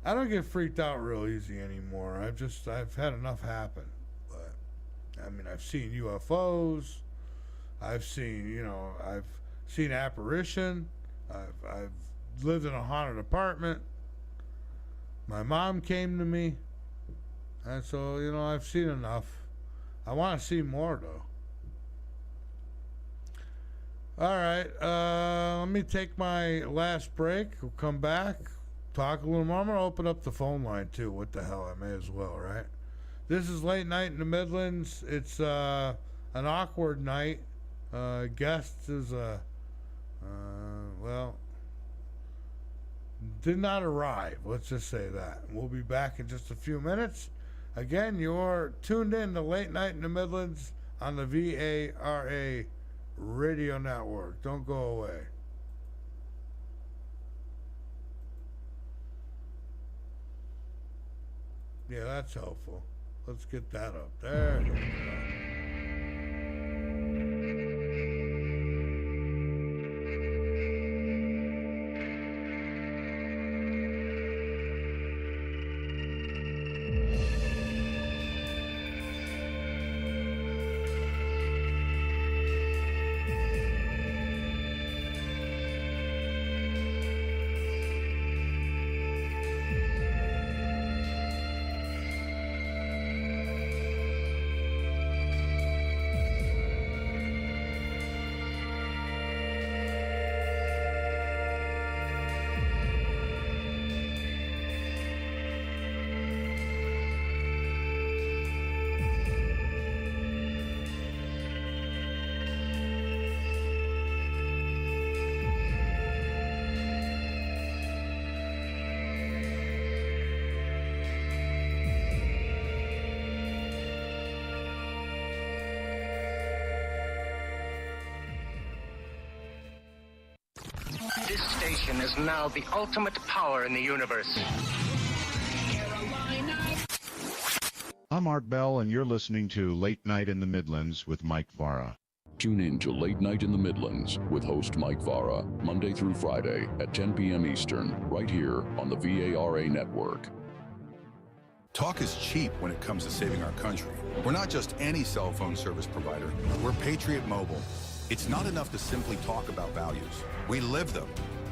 Speaker 2: I don't get freaked out real easy anymore. I've had enough happen. But, I've seen UFOs. I've seen apparition. I've lived in a haunted apartment. My mom came to me. And so, I've seen enough. I want to see more, though. All right. Let me take my last break. We'll come back, talk a little more. I'm going to open up the phone line, too. What the hell? I may as well, right? This is Late Night in the Midlands. It's an awkward night. Guest is, did not arrive. Let's just say that. We'll be back in just a few minutes. Again, you're tuned in to Late Night in the Midlands on the VARA Radio Network. Don't go away. Yeah, that's helpful. Let's get that up. There you go.
Speaker 4: civilization is now the ultimate power in the universe.
Speaker 6: I'm Art Bell, and you're listening to Late Night in the Midlands with Mike Vara.
Speaker 8: Tune in to Late Night in the Midlands with host Mike Vara, Monday through Friday at 10 p.m. Eastern, right here on the VARA network.
Speaker 9: Talk is cheap when it comes to saving our country. We're not just any cell phone service provider. We're Patriot Mobile. It's not enough to simply talk about values. We live them.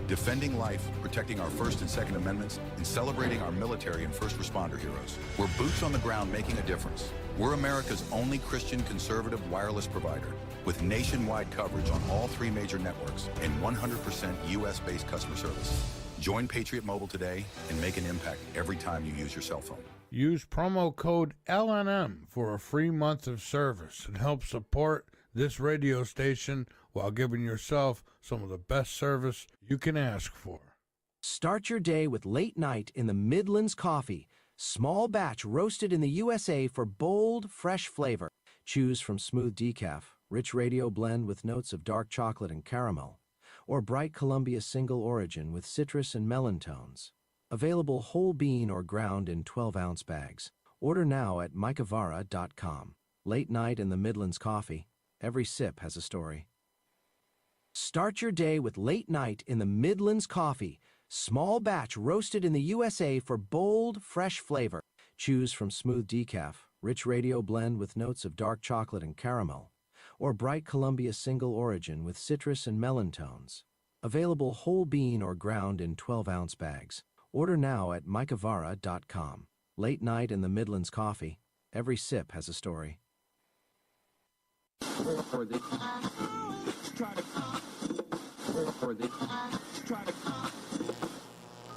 Speaker 9: Defending life, protecting our First and Second Amendments, and celebrating our military and first responder heroes. We're boots on the ground making a difference. We're America's only Christian conservative wireless provider with nationwide coverage on all 3 major networks and 100% U.S.-based customer service. Join Patriot Mobile today and make an impact every time you use your cell phone.
Speaker 2: Use promo code LNM for a free month of service and help support this radio station while giving yourself some of the best service you can ask for.
Speaker 10: Start your day with Late Night in the Midlands coffee. Small batch roasted in the USA for bold, fresh flavor. Choose from smooth decaf, rich radio blend with notes of dark chocolate and caramel, or bright Columbia single origin with citrus and melon tones. Available whole bean or ground in 12-ounce bags. Order now at micavara.com. Late Night in the Midlands coffee. Every sip has a story. Start your day with Late Night in the Midlands coffee. Small batch roasted in the USA for bold, fresh flavor. Choose from smooth decaf, rich radio blend with notes of dark chocolate and caramel, or bright Columbia single origin with citrus and melon tones. Available whole bean or ground in 12-ounce bags. Order now at micavara.com. Late Night in the Midlands coffee. Every sip has a story.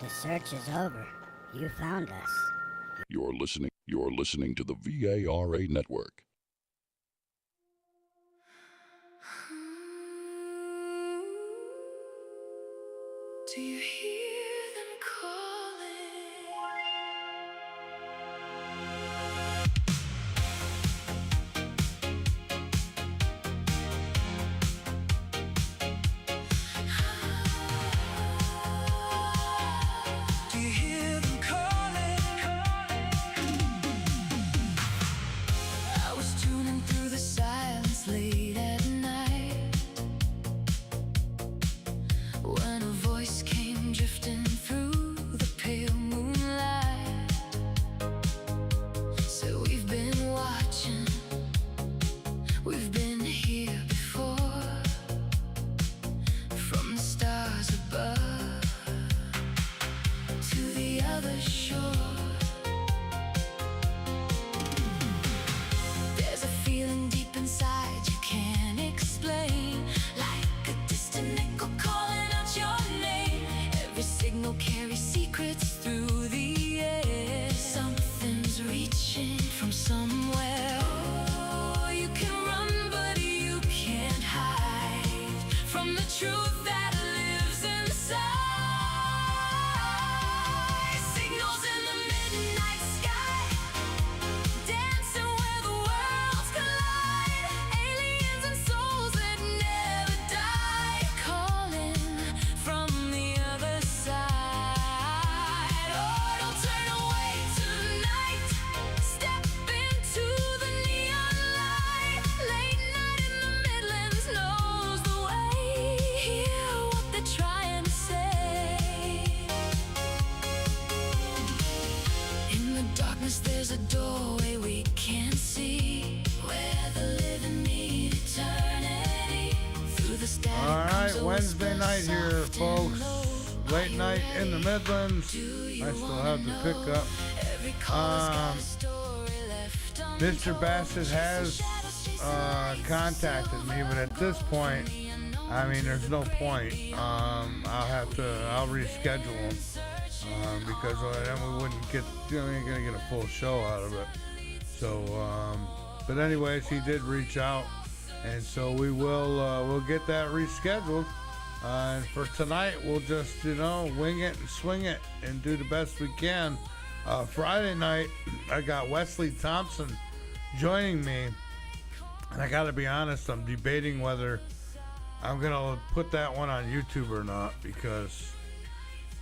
Speaker 11: The search is over. You found us.
Speaker 8: You're listening to the VARA network.
Speaker 3: Do you hear them calling? Do you hear them calling? I was tuning through the silence late at night when a voice came drifting through the pale moonlight. So we've been watching, we've been here before, from the stars above to the other shore. There's a feeling deep inside you can't explain, like a distant echo calling out your name. Every signal carries secrets through the air. Something's reaching from somewhere. Oh, you can run, but you can't hide from the truth that lives inside. Signals in the midnight sky, dancing where the worlds collide. Aliens and souls that never die, calling from the other side. Oh, don't turn away tonight. Step into the neon light. Late night in the Midlands knows the way. Hear what they're trying to say. In the darkness there's a doorway we can't see, where the living meet eternity. Through the static
Speaker 2: All right,
Speaker 3: comes a
Speaker 2: Wednesday
Speaker 3: whisper
Speaker 2: night here,
Speaker 3: soft and
Speaker 2: folks.
Speaker 3: low.
Speaker 2: Late night in the Midlands. I still have the pickup.
Speaker 3: Every caller's got a story left
Speaker 2: Mr. Bassett has contacted me, but at this point, I mean, there's no point. I'll reschedule him because then we wouldn't get, we ain't gonna get a full show out of it. So, but anyways, he did reach out, and so we'll get that rescheduled. And for tonight, we'll just, wing it and swing it and do the best we can. Friday night, I got Wesley Thompson joining me. And I got to be honest, I'm debating whether I'm gonna put that one on YouTube or not, because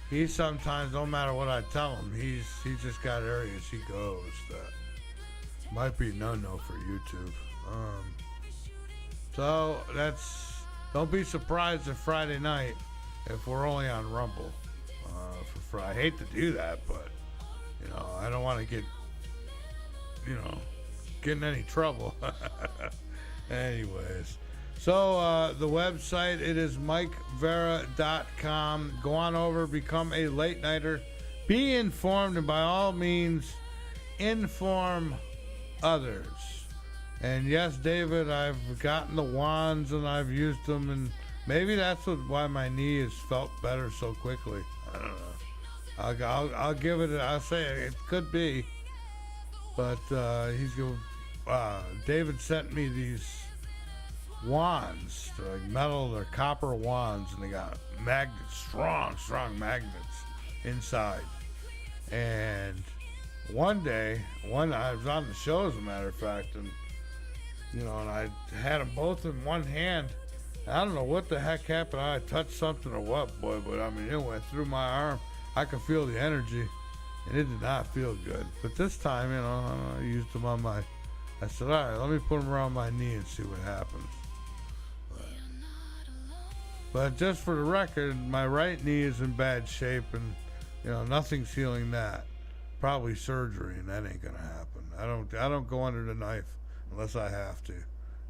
Speaker 2: he sometimes, no matter what I tell him, he's just got areas he goes that might be no for YouTube. So don't be surprised if Friday night, if we're only on Rumble. I hate to do that, but I don't want to get in any trouble. Anyways, so the website, it is MikeVara.com. Go on over, become a late nighter, be informed, and by all means, inform others. And yes, David, I've gotten the wands and I've used them, and maybe that's why my knee has felt better so quickly. I don't know. I'll give it. I'll say it could be, but David sent me these wands, they're like metal, they're copper wands, and they got magnets, strong magnets inside. And one day, I was on the show, as a matter of fact, and and I had them both in one hand. I don't know what the heck happened. I touched something or what, boy, but I mean, it went through my arm. I could feel the energy, and it did not feel good. But this time, I used them on I said, all right, let me put them around my knee and see what happens. But just for the record, my right knee is in bad shape, and nothing's healing that. Probably surgery, and that ain't gonna happen. I don't go under the knife unless I have to.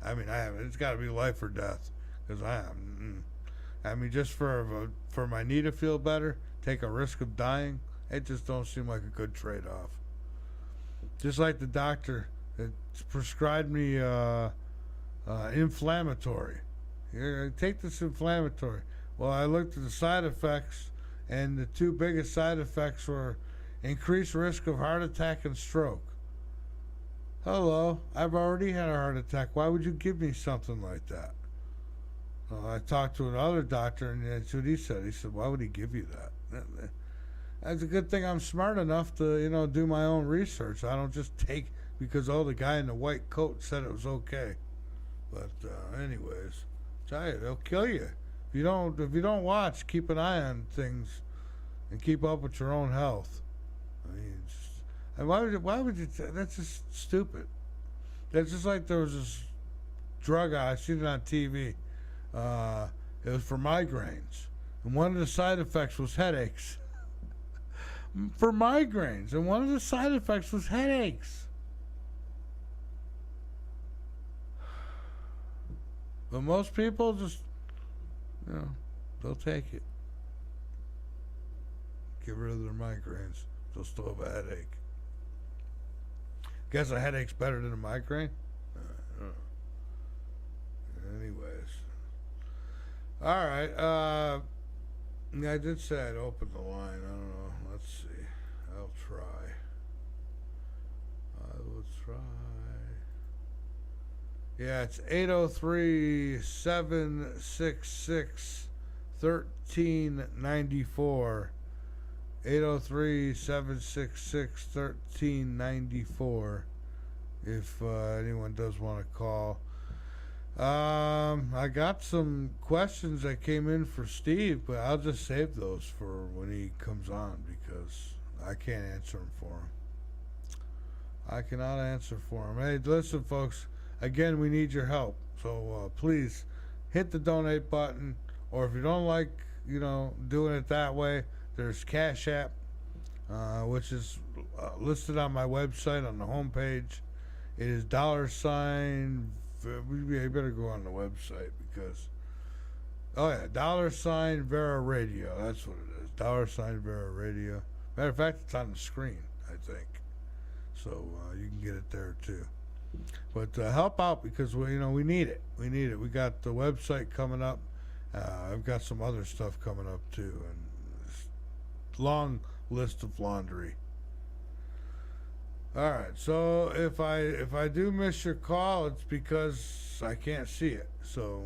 Speaker 2: I mean, it's got to be life or death, because I am. I mean, just for my knee to feel better, take a risk of dying, it just don't seem like a good trade-off. Just like the doctor that prescribed me inflammatory. Take this inflammatory. Well, I looked at the side effects, and the two biggest side effects were increased risk of heart attack and stroke. Hello, I've already had a heart attack. Why would you give me something like that? Well, I talked to another doctor, and that's what he said. He said, why would he give you that? That's a good thing I'm smart enough to, do my own research. I don't just take because, the guy in the white coat said it was okay. But anyways, tell you, they'll kill you. If you don't watch, keep an eye on things, and keep up with your own health. I mean, why would you? That's just stupid. That's just like there was this drug I seen it on TV. It was for migraines, and one of the side effects was headaches. For migraines, and one of the side effects was headaches. But most people just, they'll take it. Get rid of their migraines. They'll still have a headache. Guess a headache's better than a migraine? Anyways. All right. I did say I'd open the line. I don't know. Let's see. I'll try. I will try. Yeah, it's 803-766-1394. 803-766-1394. If anyone does want to call. I got some questions that came in for Steve, but I'll just save those for when he comes on, because I can't answer them for him. I cannot answer for him. Hey, listen, folks. Again, we need your help. So please hit the donate button, or if you don't like, doing it that way, there's Cash App, which is listed on my website on the homepage. It is $. You better go on the website because, $ Vara Radio. That's what it is. $ Vara Radio. Matter of fact, it's on the screen, I think. So you can get it there too. But help out, because we need it. We need it. We got the website coming up. I've got some other stuff coming up too, and long list of laundry. All right. So if I do miss your call, it's because I can't see it. So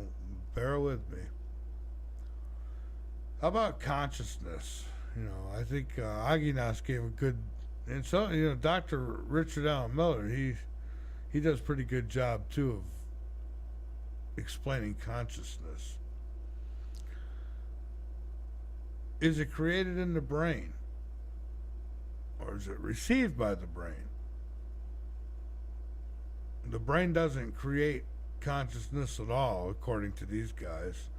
Speaker 2: bear with me. How about consciousness? I think Aguinas gave a good, and so Dr. Richard Allen Miller, he does a pretty good job too of explaining consciousness. is it created in the brain? Or is it received by the brain? The brain doesn't create consciousness at all, according to these guys.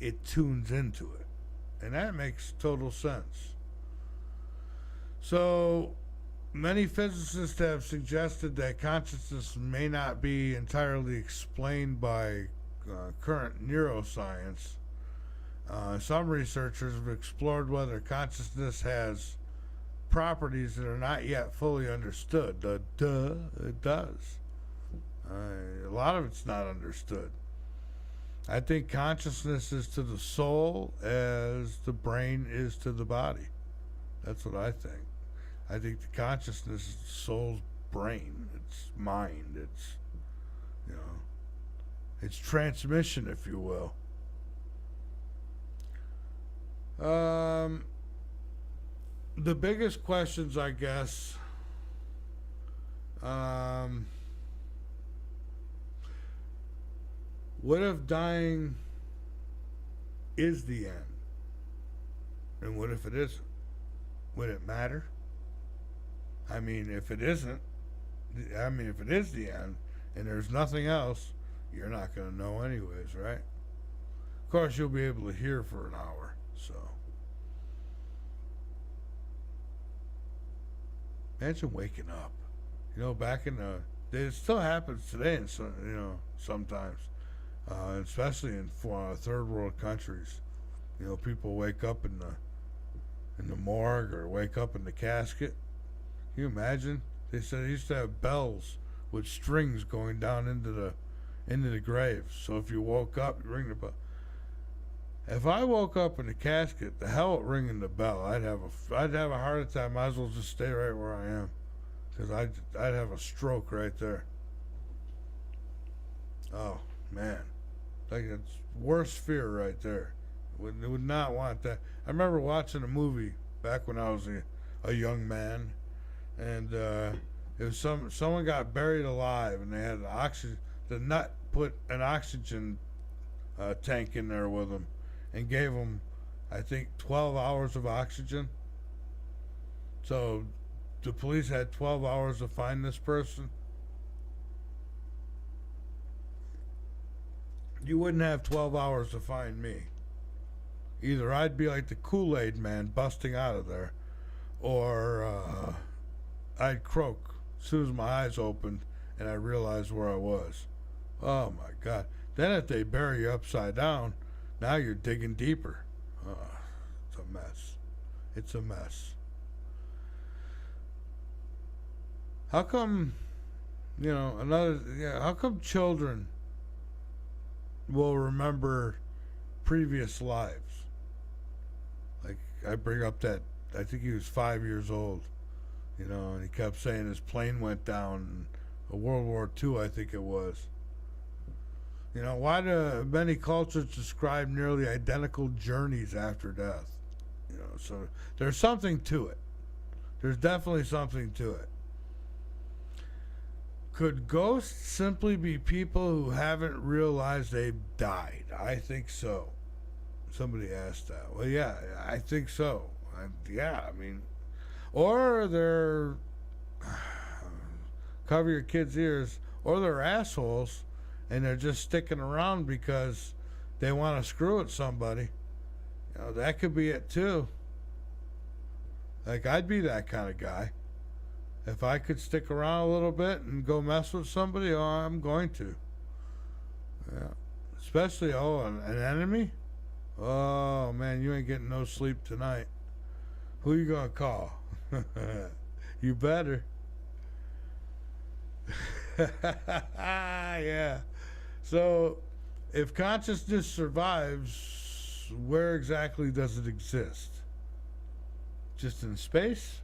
Speaker 2: It tunes into it. And that makes total sense. So, many physicists have suggested that consciousness may not be entirely explained by current neuroscience. Some researchers have explored whether consciousness has properties that are not yet fully understood. It does. A lot of it's not understood. I think consciousness is to the soul as the brain is to the body. That's what I think. I think the consciousness is the soul's brain. It's mind. It's, it's transmission, if you will. The biggest questions, I guess, what if dying is the end? And what if it isn't? Would it matter? I mean, if it isn't, if it is the end and there's nothing else, you're not going to know anyways, right? Of course, you'll be able to hear for an hour, so. Imagine waking up. Back in it still happens today, and sometimes, especially in third world countries. People wake up in the morgue or wake up in the casket. Can you imagine? They said they used to have bells with strings going down into the grave. So if you woke up, you ring the bell. If I woke up in the casket, the hell with ringing the bell. I'd have a heart attack. Might as well just stay right where I am, because I'd have a stroke right there. Oh man, like it's worst fear right there. Would not want that. I remember watching a movie back when I was a young man, and it was someone got buried alive, and they had the nut put an oxygen tank in there with them, and gave them, I think, 12 hours of oxygen. So the police had 12 hours to find this person. You wouldn't have 12 hours to find me. Either I'd be like the Kool-Aid man busting out of there, or I'd croak as soon as my eyes opened and I realized where I was. Oh my God. Then if they bury you upside down, now you're digging deeper. It's a mess. It's a mess. How come, how come children will remember previous lives? Like, I bring up that, I think he was 5 years old, and he kept saying his plane went down in World War II, I think it was. Why do many cultures describe nearly identical journeys after death? So there's something to it. There's definitely something to it. Could ghosts simply be people who haven't realized they've died? I think so. Somebody asked that. Well, yeah, I think so. Or they're, cover your kids' ears, or they're assholes, and they're just sticking around because they want to screw with somebody. That could be it too. Like, I'd be that kind of guy. If I could stick around a little bit and go mess with somebody, I'm going to. Yeah. Especially, an enemy? Oh, man, you ain't getting no sleep tonight. Who you gonna call? You better. Yeah. So, if consciousness survives, where exactly does it exist? Just in space?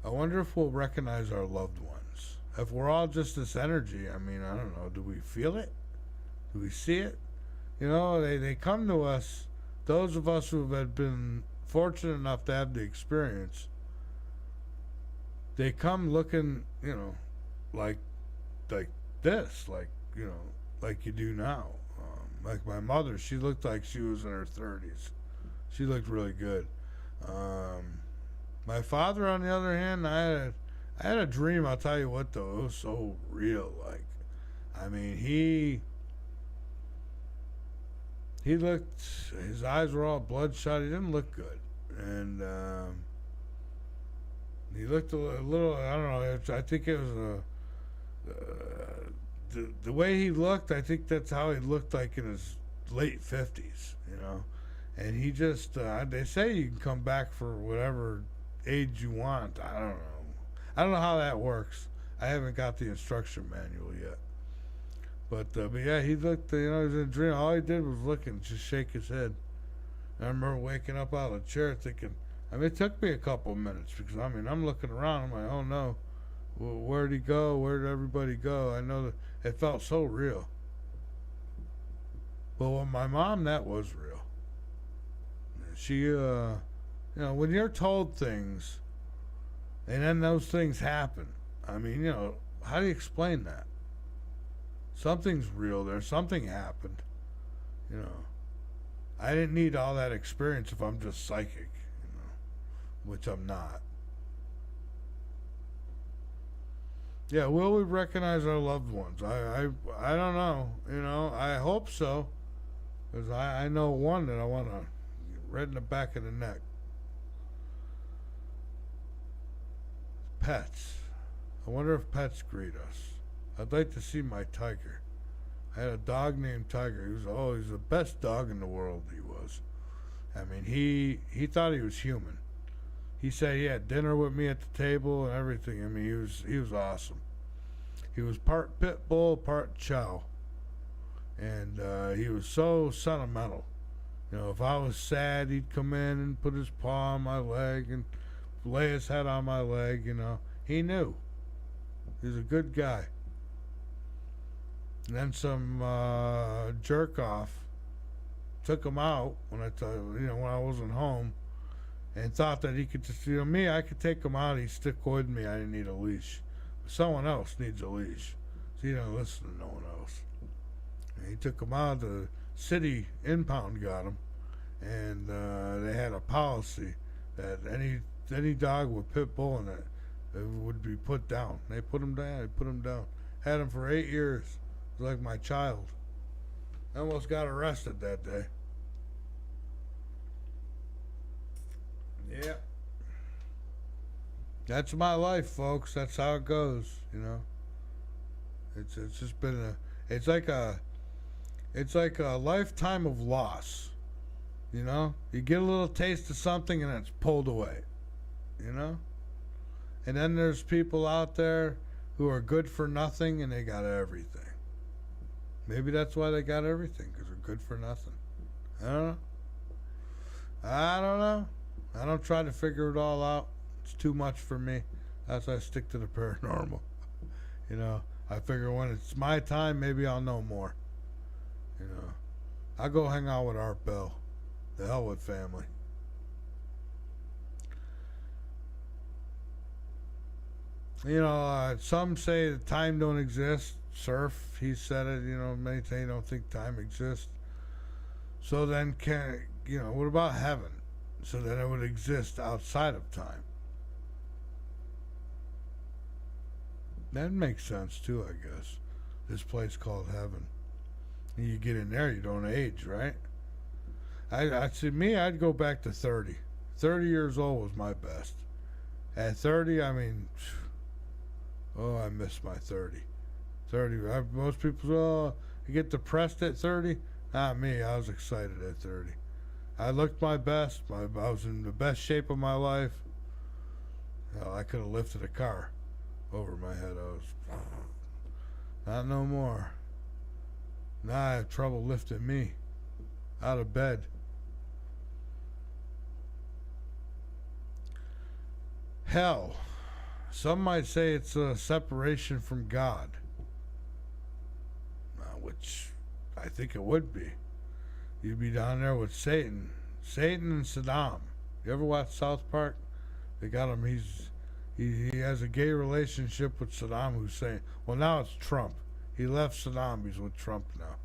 Speaker 2: I wonder if we'll recognize our loved ones. If we're all just this energy, I don't know. Do we feel it? Do we see it? They come to us, those of us who have been fortunate enough to have the experience, they come looking, like this, like you do now. Like my mother, she looked like she was in her 30s. She looked really good. My father, on the other hand, I had a dream. I'll tell you what, though, it was so real. Like, I mean, he looked. His eyes were all bloodshot. He didn't look good, and he looked a little. I don't know. I think it was the way he looked. I think that's how he looked like in his late 50s. You know, and he just. They say you can come back for whatever age you want. I don't know. I don't know how that works. I haven't got the instruction manual yet. But yeah, he looked, he was in a dream. All he did was look and just shake his head. And I remember waking up out of the chair thinking, it took me a couple of minutes because, I'm looking around. I'm like, oh no, where'd he go? Where did everybody go? I know that it felt so real. But with my mom, that was real. She, when you're told things, and then those things happen. How do you explain that? Something's real there. Something happened. I didn't need all that experience if I'm just psychic, which I'm not. Yeah, will we recognize our loved ones? I don't know. I hope so. Because I know one that I want to right in the back of the neck. Pets. I wonder if pets greet us. I'd like to see my tiger. I had a dog named Tiger. He's the best dog in the world, he was. He thought he was human. He said he had dinner with me at the table and everything. He was awesome. He was part pit bull, part chow. And he was so sentimental. If I was sad, he'd come in and put his paw on my leg and lay his head on my leg, He knew. He was a good guy. And then some jerk off took him out when when I wasn't home, and thought that he could just, I could take him out. He'd stick with me. I didn't need a leash. But someone else needs a leash. So he didn't listen to no one else. And he took him out. The city impound got him, and they had a policy that any dog with pit bull in it would be put down. They put him down. They put him down. Had him for 8 years. It was like my child. I almost got arrested that day. Yeah. That's my life, folks. That's how it goes. It's just been it's like a lifetime of loss. You get a little taste of something and it's pulled away. And then there's people out there who are good for nothing and they got everything. Maybe that's why they got everything, because they're good for nothing. I don't know. I don't try to figure it all out. It's too much for me. That's why I stick to the paranormal. I figure when it's my time, maybe I'll know more. I'll go hang out with Art Bell, the Hellwood family. Some say that time don't exist. Surf, he said it, many times don't think time exists. So then what about heaven? So then it would exist outside of time. That makes sense too, I guess. This place called heaven. And you get in there, you don't age, right? I'd go back to 30. 30 years old was my best. At 30, I miss my 30. 30. Most people you get depressed at 30. Not me. I was excited at 30. I looked my best. I was in the best shape of my life. I could have lifted a car over my head. Not no more. Now I have trouble lifting me out of bed. Hell. Some might say it's a separation from God. Which I think it would be. You'd be down there with Satan and Saddam. You ever watch South Park? They got him. He has a gay relationship with Saddam Hussein. Well, now it's Trump. He left Saddam. He's with Trump now.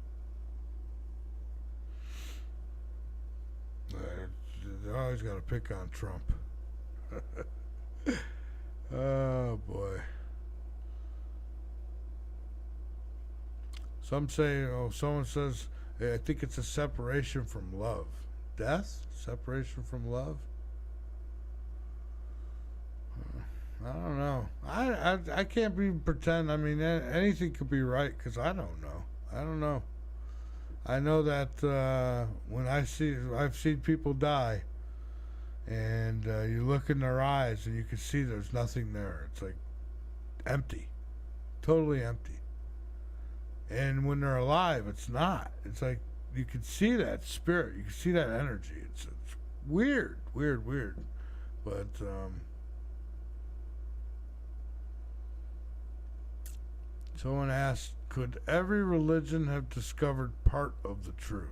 Speaker 2: they always got to pick on Trump. Oh, boy. Some say, someone says, I think it's a separation from love. Death? Separation from love? I don't know. I can't even pretend. I mean, anything could be right because I don't know. I don't know. I know that when I've seen people die, and you look in their eyes and you can see there's nothing there. It's like empty, totally empty. And when they're alive, it's not. It's like you can see that spirit, you can see that energy. It's weird. But someone asked, could every religion have discovered part of the truth?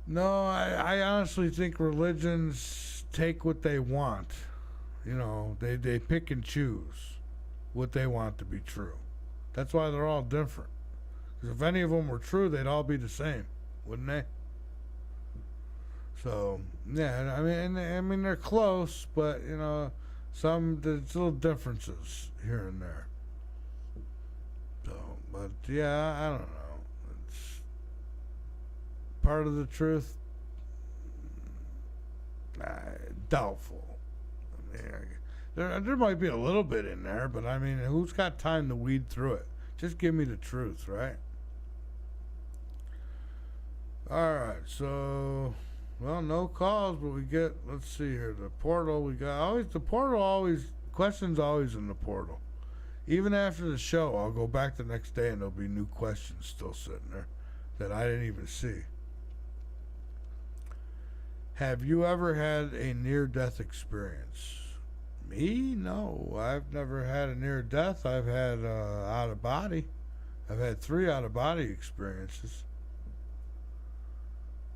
Speaker 2: No, I honestly think religions take what they want. You know, they pick and choose what they want to be true. That's why they're all different. Because if any of them were true, they'd all be the same, wouldn't they? So, yeah, I mean they're close, but, you know, there's little differences here and there. So, but, yeah, I don't know. It's part of the truth, doubtful. I mean, there might be a little bit in there, but I mean, who's got time to weed through it? Just give me the truth, right? All right, so, well, no calls, but we get, let's see here, the portal, questions always in the portal. Even after the show, I'll go back the next day and there'll be new questions still sitting there that I didn't even see. Have you ever had a near-death experience? Me? No. I've never had a near-death. I've had out-of-body. I've had 3 out-of-body experiences.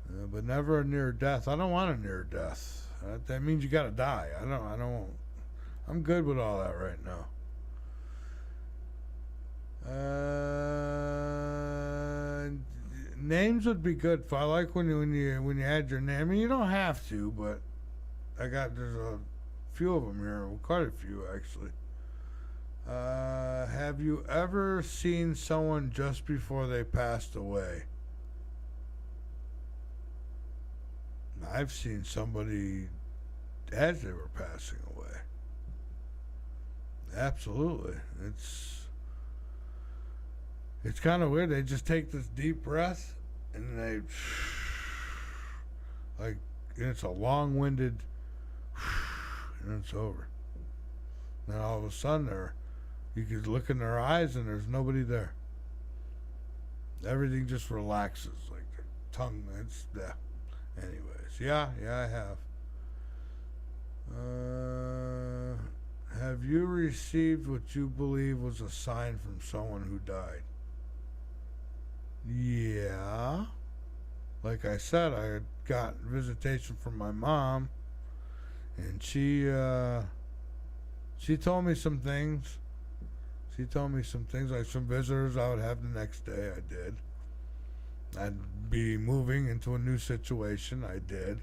Speaker 2: But never a near-death. I don't want a near-death. That means you got to die. I'm good with all that right now. Names would be good. I like when you add your name. I mean, you don't have to, but there's a few of them here. Quite a few, actually. Have you ever seen someone just before they passed away? I've seen somebody as they were passing away. Absolutely. It's kind of weird. They just take this deep breath and it's a long-winded and it's over. Then all of a sudden you could look in their eyes and there's nobody there. Everything just relaxes, like their tongue. Anyways, yeah, I have. Have you received what you believe was a sign from someone who died? Yeah. Like I said, I got visitation from my mom, and she told me some things. She told me some things, like some visitors I would have the next day. I did. I'd be moving into a new situation. I did.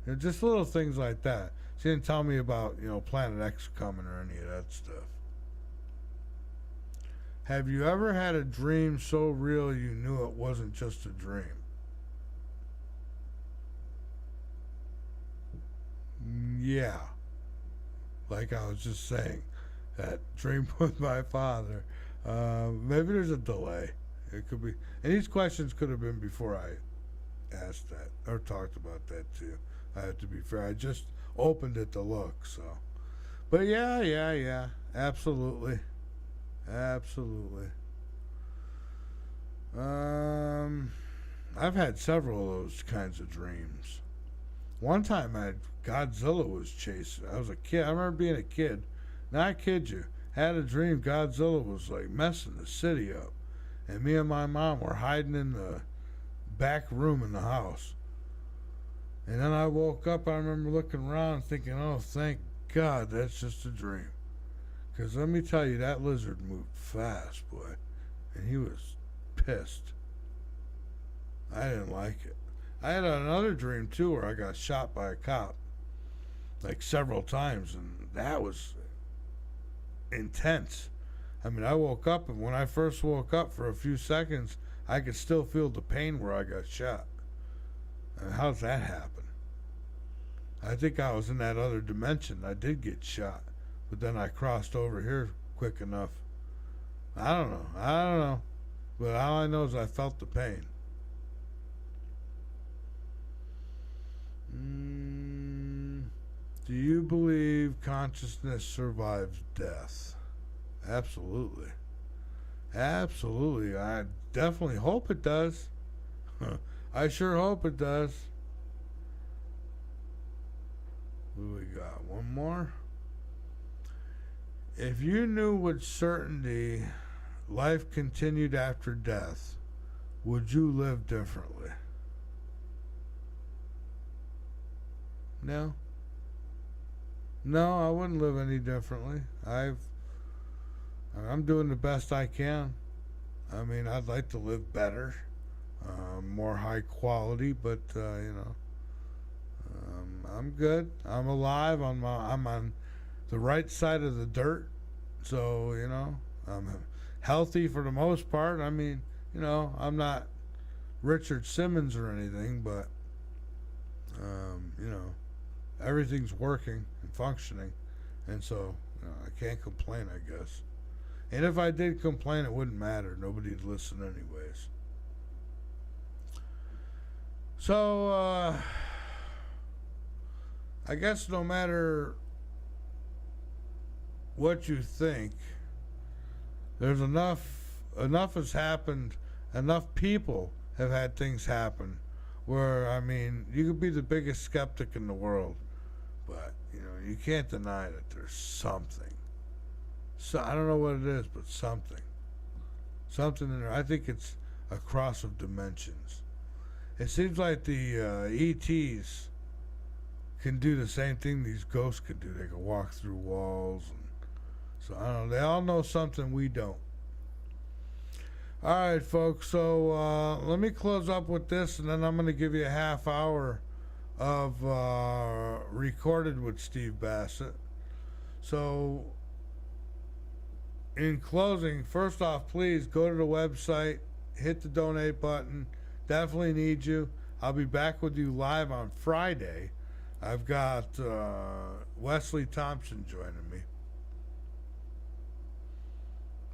Speaker 2: You know, just little things like that. She didn't tell me about, Planet X coming or any of that stuff. Have you ever had a dream so real you knew it wasn't just a dream? Yeah. Like I was just saying, that dream with my father. Maybe there's a delay. It could be. And these questions could have been before I asked that or talked about that too. I have to be fair. I just opened it to look, so. But yeah. Absolutely. I've had several of those kinds of dreams. One time Godzilla was chasing. I was a kid. I remember being a kid. Now I kid you. Had a dream Godzilla was like messing the city up. And me and my mom were hiding in the back room in the house. And then I woke up, I remember looking around thinking, oh, thank God that's just a dream. Because let me tell you, that lizard moved fast, boy. And he was pissed. I didn't like it. I had another dream too where I got shot by a cop like several times, and that was intense. I mean, I woke up, and when I first woke up for a few seconds, I could still feel the pain where I got shot. And how's that happen? I think I was in that other dimension. I did get shot, but then I crossed over here quick enough. I don't know. But all I know is I felt the pain. Do you believe consciousness survives death? Absolutely. Absolutely. I definitely hope it does. I sure hope it does. What do we got? One more? If you knew with certainty life continued after death, would you live differently? No. No, I wouldn't live any differently. I'm doing the best I can. I mean, I'd like to live better, more high quality, but I'm good. I'm alive. I'm on the right side of the dirt, so I'm healthy for the most part. I mean, I'm not Richard Simmons or anything, but everything's working and functioning, and so I can't complain, I guess. And if I did complain, it wouldn't matter. Nobody'd listen anyways. So I guess no matter what you think, there's enough has happened, enough people have had things happen where, I mean, you could be the biggest skeptic in the world, but you can't deny that there's something. So I don't know what it is, but something in there. I think it's a cross of dimensions. It seems like the ETs can do the same thing these ghosts could do. They can walk through walls, and so I don't know. They all know something we don't. All right, folks. So let me close up with this, and then I'm going to give you a half hour of recorded with Steve Bassett. So, in closing, first off, please go to the website, hit the donate button. Definitely need you. I'll be back with you live on Friday. I've got Wesley Thompson joining me.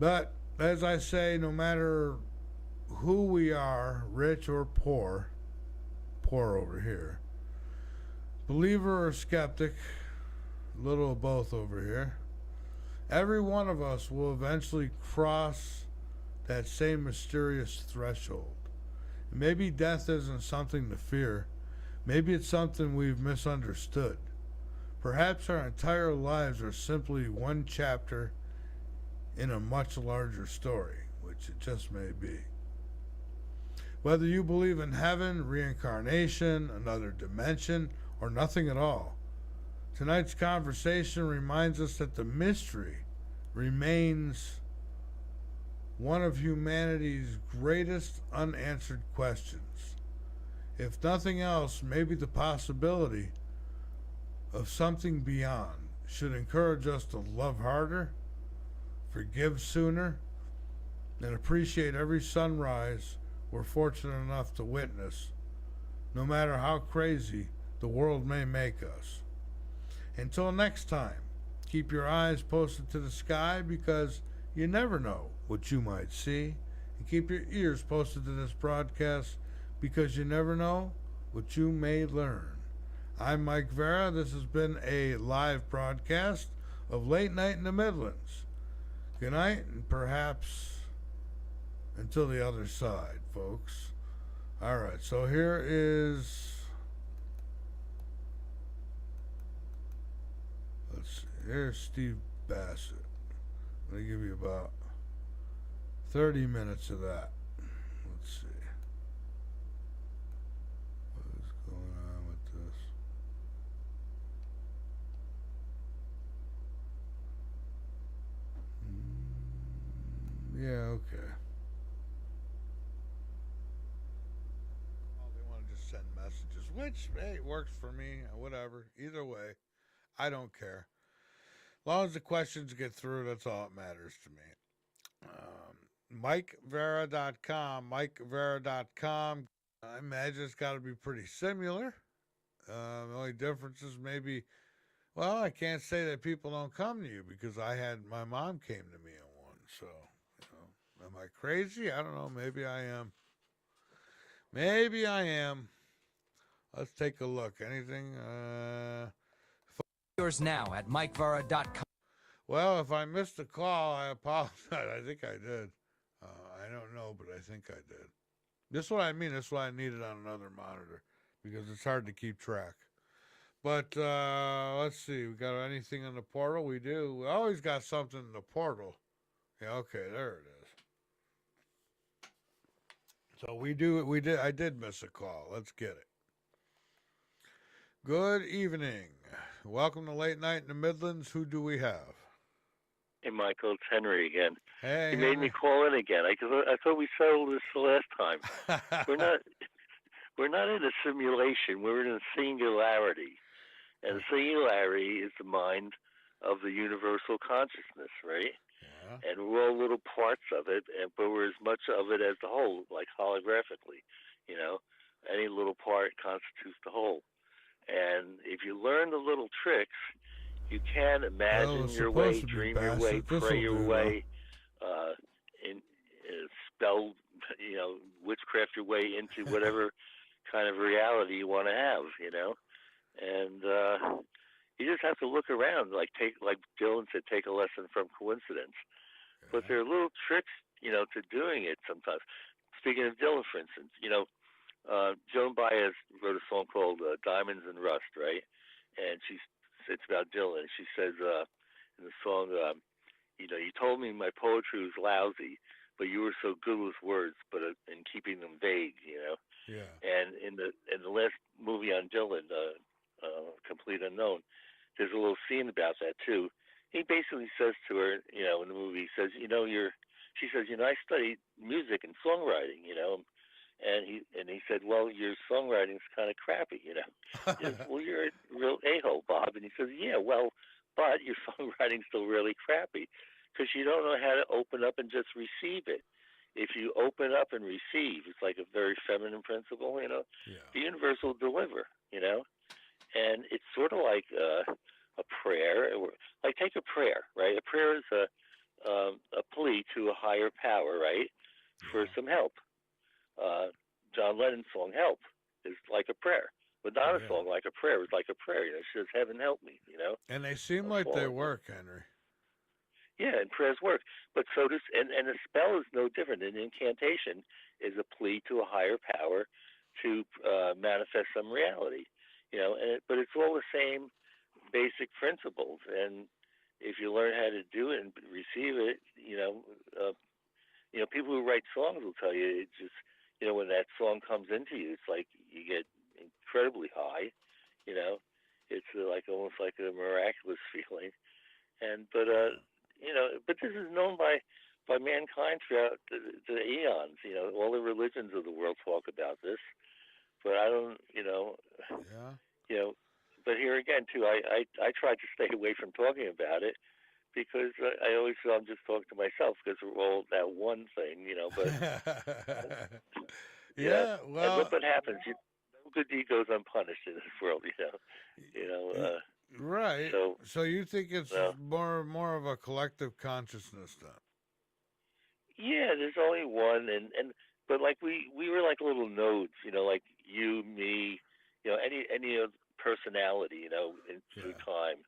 Speaker 2: But as I say, no matter who we are, rich or poor over here, believer or skeptic, a little of both over here, every one of us will eventually cross that same mysterious threshold. Maybe death isn't something to fear. Maybe it's something we've misunderstood. Perhaps our entire lives are simply one chapter in a much larger story, which it just may be. Whether you believe in heaven, reincarnation, another dimension, or nothing at all, tonight's conversation reminds us that the mystery remains one of humanity's greatest unanswered questions. If nothing else, maybe the possibility of something beyond should encourage us to love harder, forgive sooner, and appreciate every sunrise we're fortunate enough to witness, no matter how crazy the world may make us. Until next time, keep your eyes posted to the sky, because you never know what you might see. And keep your ears posted to this broadcast, because you never know what you may learn. I'm Mike Vara. This has been a live broadcast of Late Night in the Midlands. Good night, and perhaps until the other side, folks. All right, so here is... let's see. Here's Steve Bassett. I'm going to give you about 30 minutes of that. Let's see. What is going on with this? Yeah, okay. Oh, they want to just send messages. which, hey, works for me, whatever. Either way, I don't care. As long as the questions get through, that's all that matters to me. MikeVara.com, MikeVara.com. I imagine it's got to be pretty similar. The only difference is maybe, well, I can't say that people don't come to you because my mom came to me in one. So, am I crazy? I don't know. Maybe I am. Maybe I am. Let's take a look. Anything?
Speaker 10: Yours now at MikeVara.com.
Speaker 2: Well, if I missed a call, I apologize. I think I did. I don't know, but I think I did. This is what I mean. This is why I need it on another monitor because it's hard to keep track. But let's see. We got anything in the portal? We do. We always got something in the portal. Yeah, okay, there it is. So we did. I did miss a call. Let's get it. Good evening. Welcome to Late Night in the Midlands. Who do we have?
Speaker 12: Hey, Michael, it's Henry again.
Speaker 2: Hey,
Speaker 12: you made me call in again. I thought we settled this the last time. We're not in a simulation. We're in a singularity, and the singularity is the mind of the universal consciousness, right?
Speaker 2: Yeah.
Speaker 12: And we're all little parts of it, but we're as much of it as the whole, like holographically. Any little part constitutes the whole. And if you learn the little tricks, you can imagine your way, dream your way, pray your way, spell, witchcraft your way into whatever kind of reality you want to have, And you just have to look around, like Dylan said, take a lesson from coincidence. But there are little tricks, to doing it sometimes. Speaking of Dylan, for instance, Joan Baez wrote a song called Diamonds and Rust, right? And it's about Dylan. She says in the song, you told me my poetry was lousy, but you were so good with words, but in keeping them vague,
Speaker 2: Yeah.
Speaker 12: And in the last movie on Dylan, Complete Unknown, there's a little scene about that too. He basically says to her, in the movie, he says, she says, I studied music and songwriting, And he said, well, your songwriting's kind of crappy, He says, well, you're a real a-hole, Bob. And he says, yeah, well, but your songwriting's still really crappy because you don't know how to open up and just receive it. If you open up and receive, it's like a very feminine principle,
Speaker 2: Yeah.
Speaker 12: The universe will deliver, And it's sort of like a prayer. Like take a prayer, right? A prayer is a plea to a higher power, right, for some help. John Lennon's song "Help" is like a prayer. Madonna's song "Like a Prayer" is like a prayer. She says, "Heaven help me,"
Speaker 2: And they seem like they work, Henry.
Speaker 12: Yeah, and prayers work, but so does and a spell is no different. An incantation is a plea to a higher power to manifest some reality, but it's all the same basic principles. And if you learn how to do it and receive it, people who write songs will tell you it's just, when that song comes into you, it's like you get incredibly high, it's like almost like a miraculous feeling. But this is known by mankind throughout the eons. All the religions of the world talk about this, but I don't, but here again too, I try to stay away from talking about it because I always feel I'm just talking to myself because we're all that one thing, But
Speaker 2: yeah, well,
Speaker 12: and what happens? No good deed goes unpunished in this world,
Speaker 2: Right. So you think it's more of a collective consciousness then?
Speaker 12: Yeah, there's only one, but like we were like little nodes, like you, me, any personality, through time,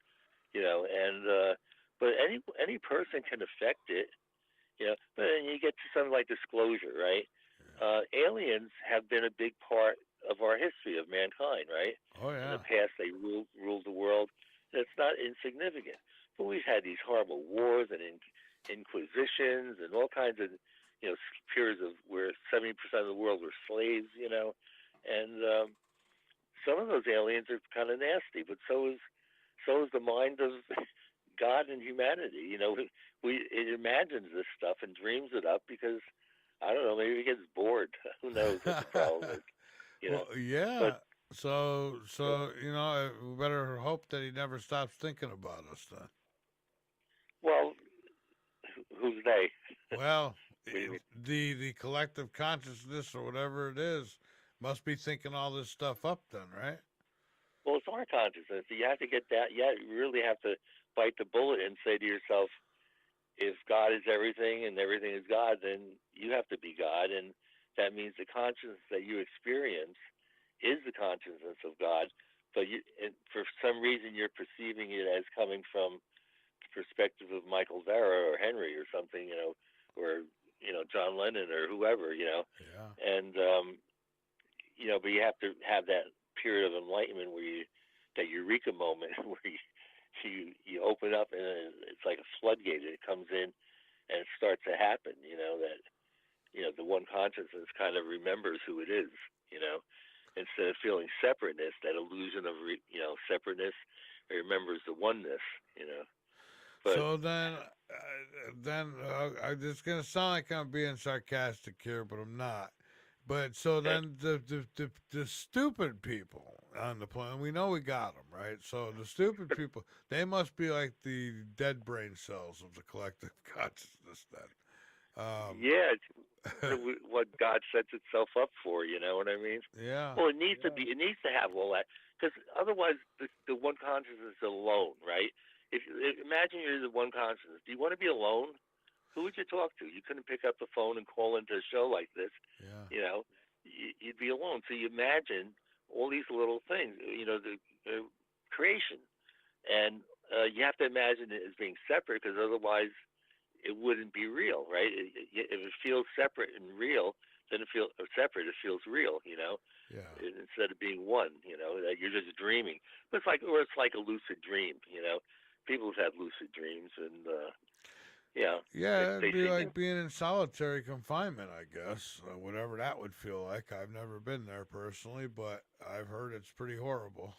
Speaker 12: but any person can affect it, But then you get to something like disclosure, right? Aliens have been a big part of our history of mankind, right?
Speaker 2: Oh yeah.
Speaker 12: In the past, they ruled the world. And it's not insignificant. But we've had these horrible wars and inquisitions and all kinds of, periods of where 70% of the world were slaves, and some of those aliens are kind of nasty. But so is the mind of God and humanity. It imagines this stuff and dreams it up because I don't know, maybe it gets bored. Who knows what the problem is?
Speaker 2: Well, yeah.
Speaker 12: But
Speaker 2: So we better hope that he never stops thinking about us then.
Speaker 12: Well, who's they?
Speaker 2: Well,
Speaker 12: What do you mean?
Speaker 2: the collective consciousness or whatever it is must be thinking all this stuff up then, right?
Speaker 12: Well, it's our consciousness. You have to get that. You really have to bite the bullet and say to yourself, if God is everything and everything is God, then you have to be God, and that means the consciousness that you experience is the consciousness of God. But and for some reason, you're perceiving it as coming from the perspective of Michael Vara or Henry or something, or John Lennon or whoever,
Speaker 2: Yeah.
Speaker 12: and but you have to have that period of enlightenment where that eureka moment where you open up and it's like a floodgate and it comes in and it starts to happen. That the one consciousness kind of remembers who it is. Instead of feeling separateness, that illusion of separateness, it remembers the oneness. But
Speaker 2: So it's gonna sound like I'm being sarcastic here, but I'm not. But so then the stupid people on the planet, we know we got them, right? So the stupid people, they must be like the dead brain cells of the collective consciousness then.
Speaker 12: Yeah, it's what God sets itself up for. You know what I mean?
Speaker 2: Yeah.
Speaker 12: Well, it needs to be. It needs to have all that because otherwise, the one consciousness is alone, right? Imagine you're the one consciousness. Do you want to be alone? Who would you talk to? You couldn't pick up the phone and call into a show like this.
Speaker 2: Yeah.
Speaker 12: You'd be alone. So you imagine all these little things. The creation, and you have to imagine it as being separate because otherwise it wouldn't be real, right? If it feels separate and real, then it feels separate. It feels real,
Speaker 2: Yeah.
Speaker 12: instead of being one. That you're just dreaming. But it's like a lucid dream. People have had lucid dreams, and
Speaker 2: Yeah, it'd be like being in solitary confinement, I guess. Whatever that would feel like. I've never been there personally, but I've heard it's pretty horrible.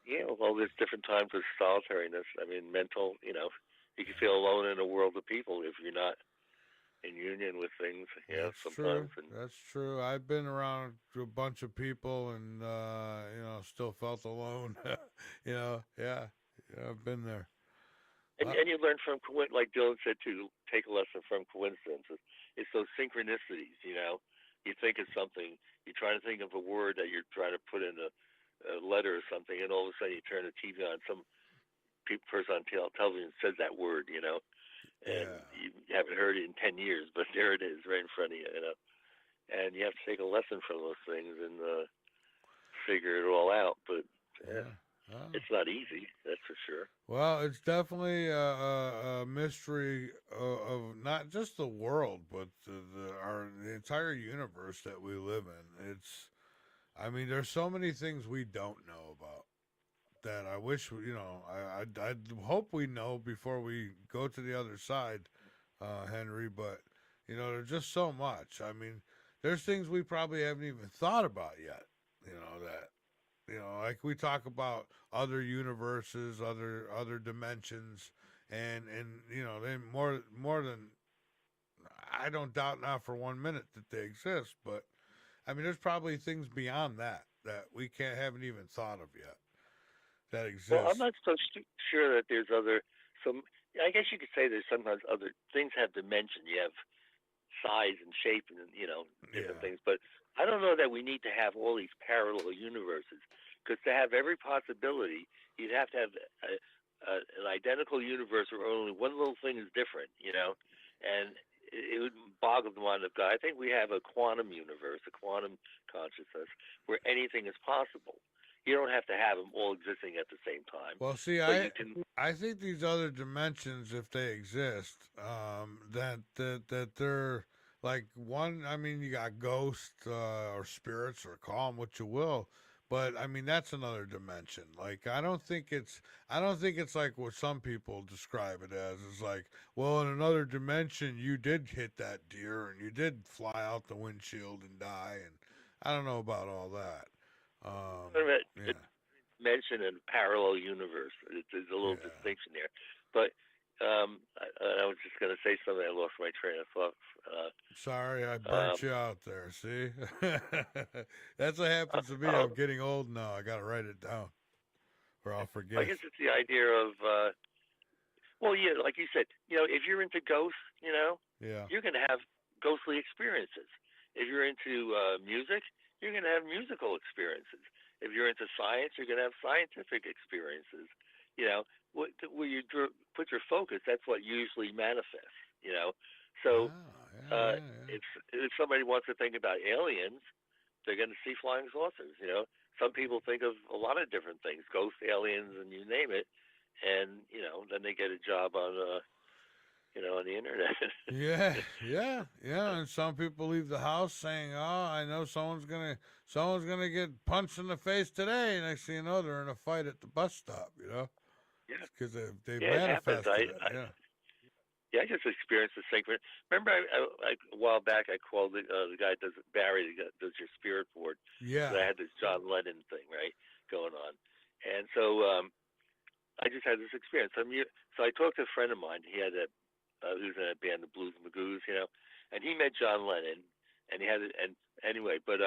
Speaker 12: Yeah, well, there's different times of solitariness. I mean, mental, you can feel alone in a world of people if you're not in union with things,
Speaker 2: That's
Speaker 12: sometimes.
Speaker 2: true. That's true. I've been around a bunch of people and, still felt alone. Yeah, I've been there.
Speaker 12: And you learn from, like Dylan said, to take a lesson from coincidences. It's those synchronicities, You think of something, you're trying to think of a word that you're trying to put in a letter or something, and all of a sudden you turn the TV on, some person on television says that word, and you haven't heard it in 10 years, but there it is right in front of you, And you have to take a lesson from those things and figure it all out. But it's not easy, that's for sure.
Speaker 2: Well, it's definitely a mystery of not just the world, but the entire universe that we live in. There's so many things we don't know about that I wish, I hope we know before we go to the other side, Henry, but, there's just so much. There's things we probably haven't even thought about yet, like we talk about other universes, other dimensions, and then more than, I don't doubt not for 1 minute that they exist, but there's probably things beyond that we haven't even thought of yet that exist.
Speaker 12: Well, I'm not so sure that there's other. I guess you could say there's sometimes other things have dimension. You have size and shape and different things, but I don't know that we need to have all these parallel universes, because to have every possibility, you'd have to have an identical universe where only one little thing is different, and it would boggle the mind of God. I think we have a quantum universe, a quantum consciousness, where anything is possible. You don't have to have them all existing at the same time.
Speaker 2: Well, see, I think these other dimensions, if they exist, that they're like one. You got ghosts or spirits, or call them what you will, but that's another dimension. Like I don't think it's like what some people describe it as. It's like, well, in another dimension, you did hit that deer and you did fly out the windshield and die, and I don't know about all that.
Speaker 12: Mention a parallel universe. There's a little distinction there, but I was just going to say something. I lost my train of thought.
Speaker 2: Sorry, I burnt you out there. See, that's what happens to me.
Speaker 12: Oh,
Speaker 2: I'm getting old now. I got to write it down, or I'll forget.
Speaker 12: I guess it's the idea of, well, yeah, like you said, if you're into ghosts,
Speaker 2: Yeah.
Speaker 12: you're going to have ghostly experiences. If you're into music, you're going to have musical experiences. If you're into science, you're going to have scientific experiences. Where you put your focus, that's what usually manifests. So if somebody wants to think about aliens, they're going to see flying saucers. Some people think of a lot of different things, ghost aliens, and you name it, and then they get a job on on the internet.
Speaker 2: yeah. And some people leave the house saying, "Oh, I know someone's gonna get punched in the face today." Next thing you know, they're in a fight at the bus stop.
Speaker 12: Yeah,
Speaker 2: because they
Speaker 12: it happens.
Speaker 2: manifested it.
Speaker 12: Yeah, I just experienced the same. Remember, a while back, I called the guy that does Barry, that does your spirit board.
Speaker 2: Yeah.
Speaker 12: So I had this John Lennon thing, right, going on, and so I just had this experience. So I talked to a friend of mine. He had who's in a band, the Blues Magoos, and he met John Lennon, and he had it. And anyway, but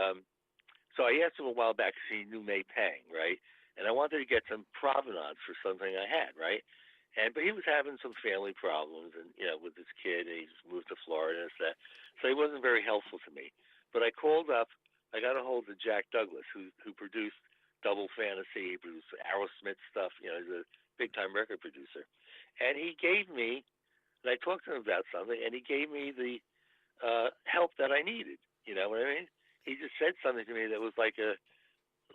Speaker 12: so I asked him a while back because he knew May Pang, right? And I wanted to get some provenance for something I had, right? But he was having some family problems, and with his kid, and he just moved to Florida and that. So he wasn't very helpful to me. But I called up. I got a hold of Jack Douglas, who produced Double Fantasy. He produced Aerosmith stuff. He's a big time record producer, and he gave me. And I talked to him about something, and he gave me the help that I needed. You know what I mean? He just said something to me that was like a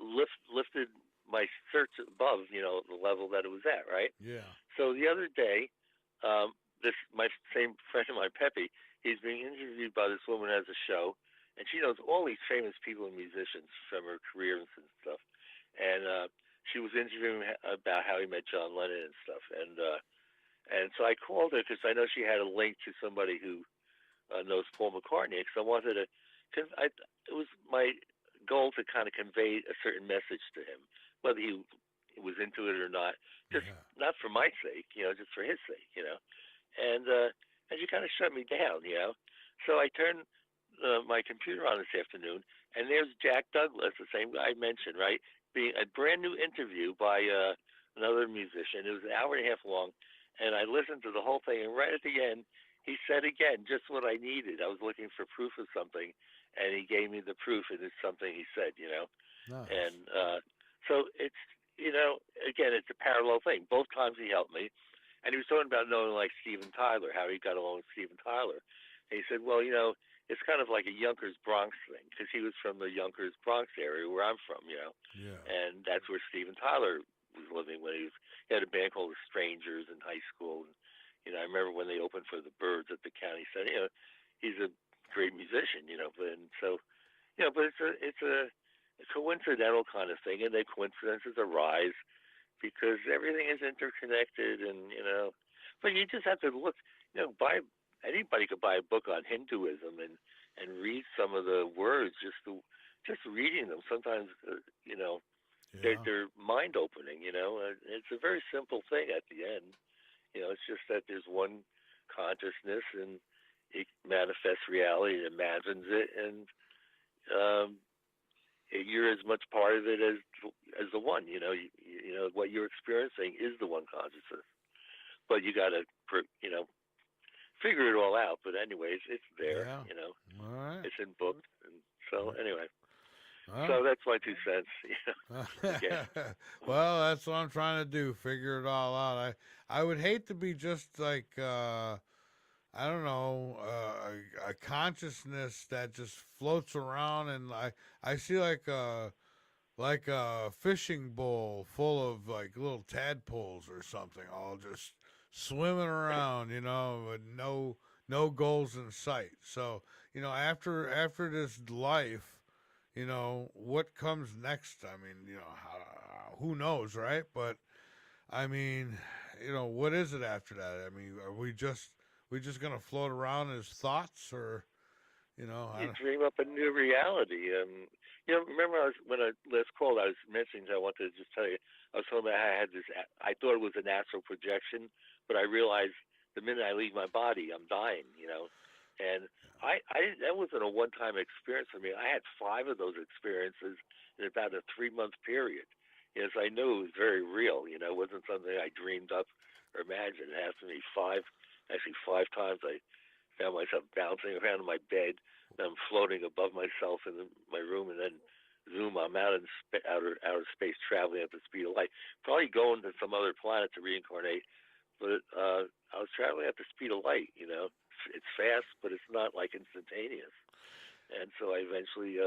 Speaker 12: lifted my search above, the level that it was at, right?
Speaker 2: Yeah.
Speaker 12: So the other day, my same friend of mine, Pepe, he's being interviewed by this woman who has a show, and she knows all these famous people and musicians from her careers and stuff. And she was interviewing about how he met John Lennon and stuff. And so I called her because I know she had a link to somebody who knows Paul McCartney. Because I wanted to, it was my goal to kind of convey a certain message to him, whether he was into it or not, just not for my sake, just for his sake, And she kind of shut me down, So I turned my computer on this afternoon, and there's Jack Douglas, the same guy I mentioned, right, being a brand new interview by another musician. It was an hour and a half long, and I listened to the whole thing, and right at the end, he said again just what I needed. I was looking for proof of something, and he gave me the proof, and it's something he said,
Speaker 2: Nice.
Speaker 12: And so it's, again, it's a parallel thing. Both times he helped me, and he was talking about knowing like Steven Tyler, how he got along with Steven Tyler. And he said, well, it's kind of like a Yonkers Bronx thing, because he was from the Yonkers Bronx area where I'm from,
Speaker 2: Yeah.
Speaker 12: and that's where Steven Tyler was living when he had a band called The Strangers in high school. And, I remember when they opened for the Byrds at the county center. He's a great musician, and so, but it's a coincidental kind of thing, and then coincidences arise because everything is interconnected, and but you just have to look. Anybody could buy a book on Hinduism and read some of the words. Just reading them, sometimes they're mind opening. It's a very simple thing at the end. It's just that there's one consciousness, and it manifests reality, it imagines it, and you're as much part of it as the one. What you're experiencing is the one consciousness, but you got to figure it all out. But anyways, it's there.
Speaker 2: Yeah. All right.
Speaker 12: It's in books, and so anyway. So that's my 2 cents. Yeah.
Speaker 2: Well, that's what I'm trying to do. Figure it all out. I would hate to be just like I don't know, a consciousness that just floats around, and I see like a fishing bowl full of like little tadpoles or something, all just swimming around, with no goals in sight. So after this life, what comes next? I mean, who knows, right? But I mean, what is it after that? I mean, are we just gonna float around as thoughts, or
Speaker 12: you dream up a new reality? Remember when I last called, I was mentioning, I wanted to just tell you, I was talking about how I had this. I thought it was an astral projection, but I realized the minute I leave my body, I'm dying, you know. And that wasn't a one-time experience for me. I had 5 of those experiences in about a 3-month period. Yes, I knew it was very real. You know, it wasn't something I dreamed up or imagined. It happened to me 5 times. I found myself bouncing around in my bed, and I'm floating above myself in my room, and then zoom, I'm out in outer space, traveling at the speed of light. Probably going to some other planet to reincarnate, but I was traveling at the speed of light. You know, it's fast, but it's not like instantaneous. And so I eventually,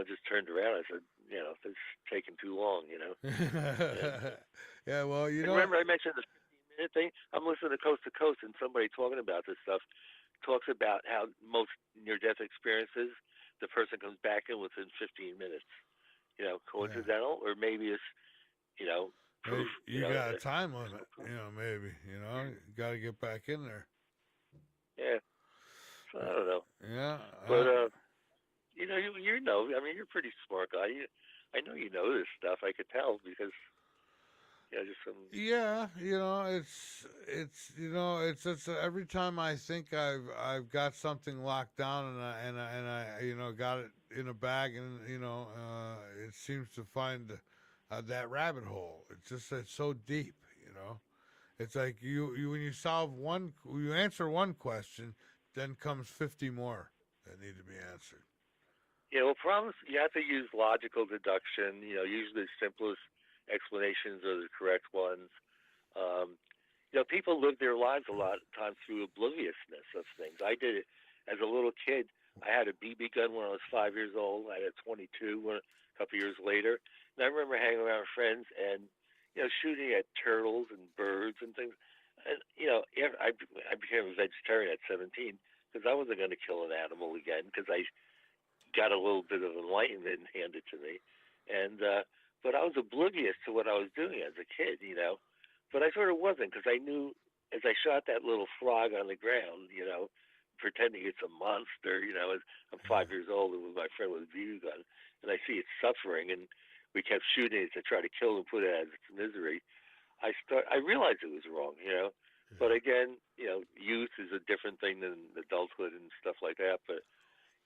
Speaker 12: just turned around. I said, this is taking too long. You know. And,
Speaker 2: Yeah, well,
Speaker 12: and remember, I mentioned the 15-minute thing. I'm listening to Coast, and somebody talking about this stuff talks about how most near-death experiences, the person comes back in within 15 minutes. You know, coincidental, or maybe it's, proof.
Speaker 2: You got a time limit, maybe, you got to get back in there.
Speaker 12: Yeah. So, I don't know.
Speaker 2: Yeah.
Speaker 12: But, you know, I mean, you're a pretty smart guy. I know you know this stuff. I could tell because, just some.
Speaker 2: Yeah, it's just every time I think I've got something locked down and I got it in a bag and it seems to find that rabbit hole. It's so deep. It's like you when you answer one question, then comes 50 more that need to be answered.
Speaker 12: Yeah, well, problems, you have to use logical deduction. Usually the simplest explanations are the correct ones. People live their lives a lot of times through obliviousness of things. I did it as a little kid. I had a BB gun when I was 5 years old. I had a 22 a couple years later. And I remember hanging around with friends and, shooting at turtles and birds and things. And, I became a vegetarian at 17 because I wasn't going to kill an animal again because I got a little bit of enlightenment handed to me. And, but I was oblivious to what I was doing as a kid, But I sort of wasn't because I knew as I shot that little frog on the ground, pretending it's a monster, I'm 5 years old and with my friend with a BB gun, and I see it suffering, and we kept shooting it to try to kill it and put it out of its misery. I realized it was wrong, But again, youth is a different thing than adulthood and stuff like that. But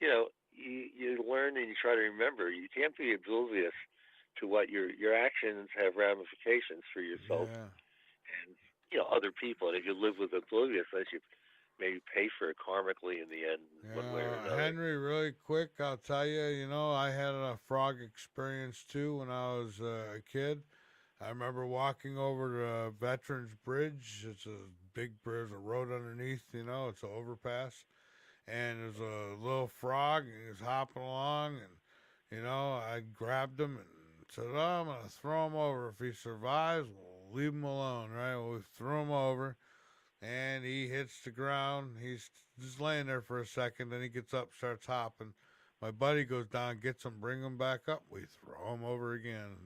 Speaker 12: you learn and you try to remember. You can't be oblivious to what your actions have ramifications for yourself and other people. And if you live with obliviousness, you maybe pay for it karmically in the end, one way or another.
Speaker 2: Henry, really quick, I'll tell you. I had a frog experience too when I was a kid. I remember walking over to Veterans Bridge. It's a big bridge, a road underneath. It's an overpass. And there's a little frog, and he was hopping along, and, I grabbed him and said, oh, I'm going to throw him over. If he survives, we'll leave him alone, right? Well, we threw him over, and he hits the ground. He's just laying there for a second, then he gets up, starts hopping. My buddy goes down, gets him, bring him back up. We throw him over again,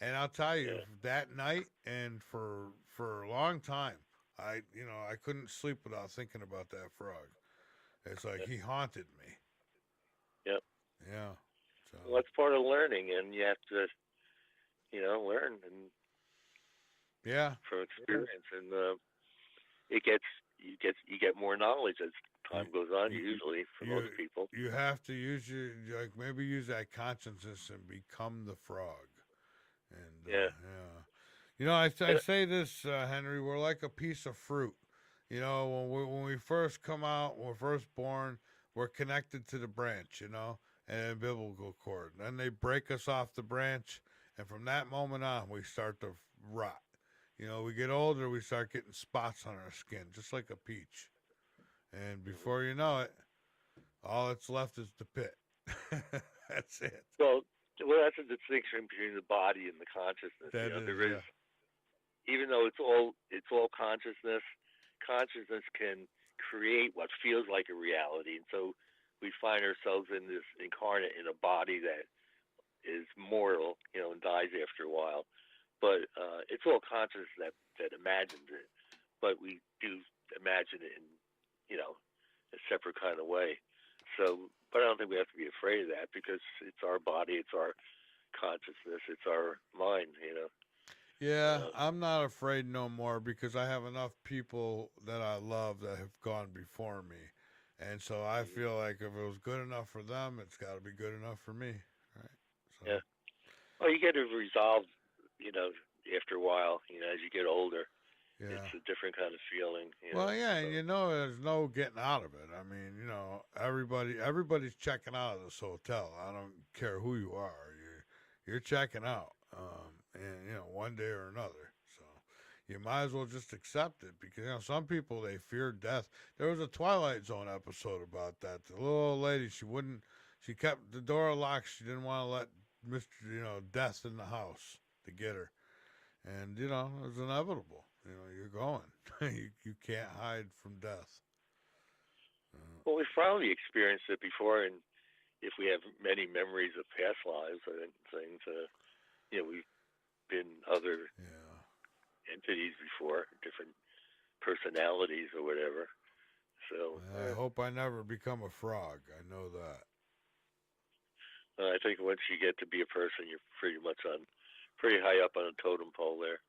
Speaker 2: And I'll tell you, that night and for a long time, I couldn't sleep without thinking about that frog. It's like he haunted me.
Speaker 12: Yep.
Speaker 2: Yeah. So.
Speaker 12: Well, that's part of learning, and you have to, learn and from experience, and you get more knowledge as time goes on. Usually, for most people,
Speaker 2: you have to use maybe use that consciousness and become the frog. And I say this, Henry. We're like a piece of fruit. When we first come out, when we're first born, we're connected to the branch, and umbilical cord. Then they break us off the branch, and from that moment on, we start to rot. We get older, we start getting spots on our skin, just like a peach. And before you know it, all that's left is the pit. That's it.
Speaker 12: Well, that's a distinction between the body and the consciousness. There is, even though it's all consciousness. Consciousness can create what feels like a reality, and so we find ourselves in this incarnate in a body that is mortal, and dies after a while. But it's all consciousness that imagines it, but we do imagine it in, a separate kind of way. So, but I don't think we have to be afraid of that because it's our body, it's our consciousness, it's our mind,
Speaker 2: Yeah, I'm not afraid no more because I have enough people that I love that have gone before me. And so I feel like if it was good enough for them, it's got to be good enough for me, right? So,
Speaker 12: Yeah. Well, you get it resolved, after a while. As you get older,
Speaker 2: yeah.
Speaker 12: it's a different kind of feeling.
Speaker 2: Well, yeah,
Speaker 12: So,
Speaker 2: and there's no getting out of it. I mean, everybody's checking out of this hotel. I don't care who you are. You're checking out, and one day or another. So you might as well just accept it because some people they fear death. There was a Twilight Zone episode about that. The little old lady, she kept the door locked. She didn't want to let Death in the house to get her. And it was inevitable. You're going. you can't hide from death.
Speaker 12: well, we've probably experienced it before, and if we have many memories of past lives and things, we've been other
Speaker 2: Yeah.
Speaker 12: entities before, different personalities or whatever. So
Speaker 2: I hope I never become a frog. I know that.
Speaker 12: I think once you get to be a person, you're pretty high up on a totem pole there.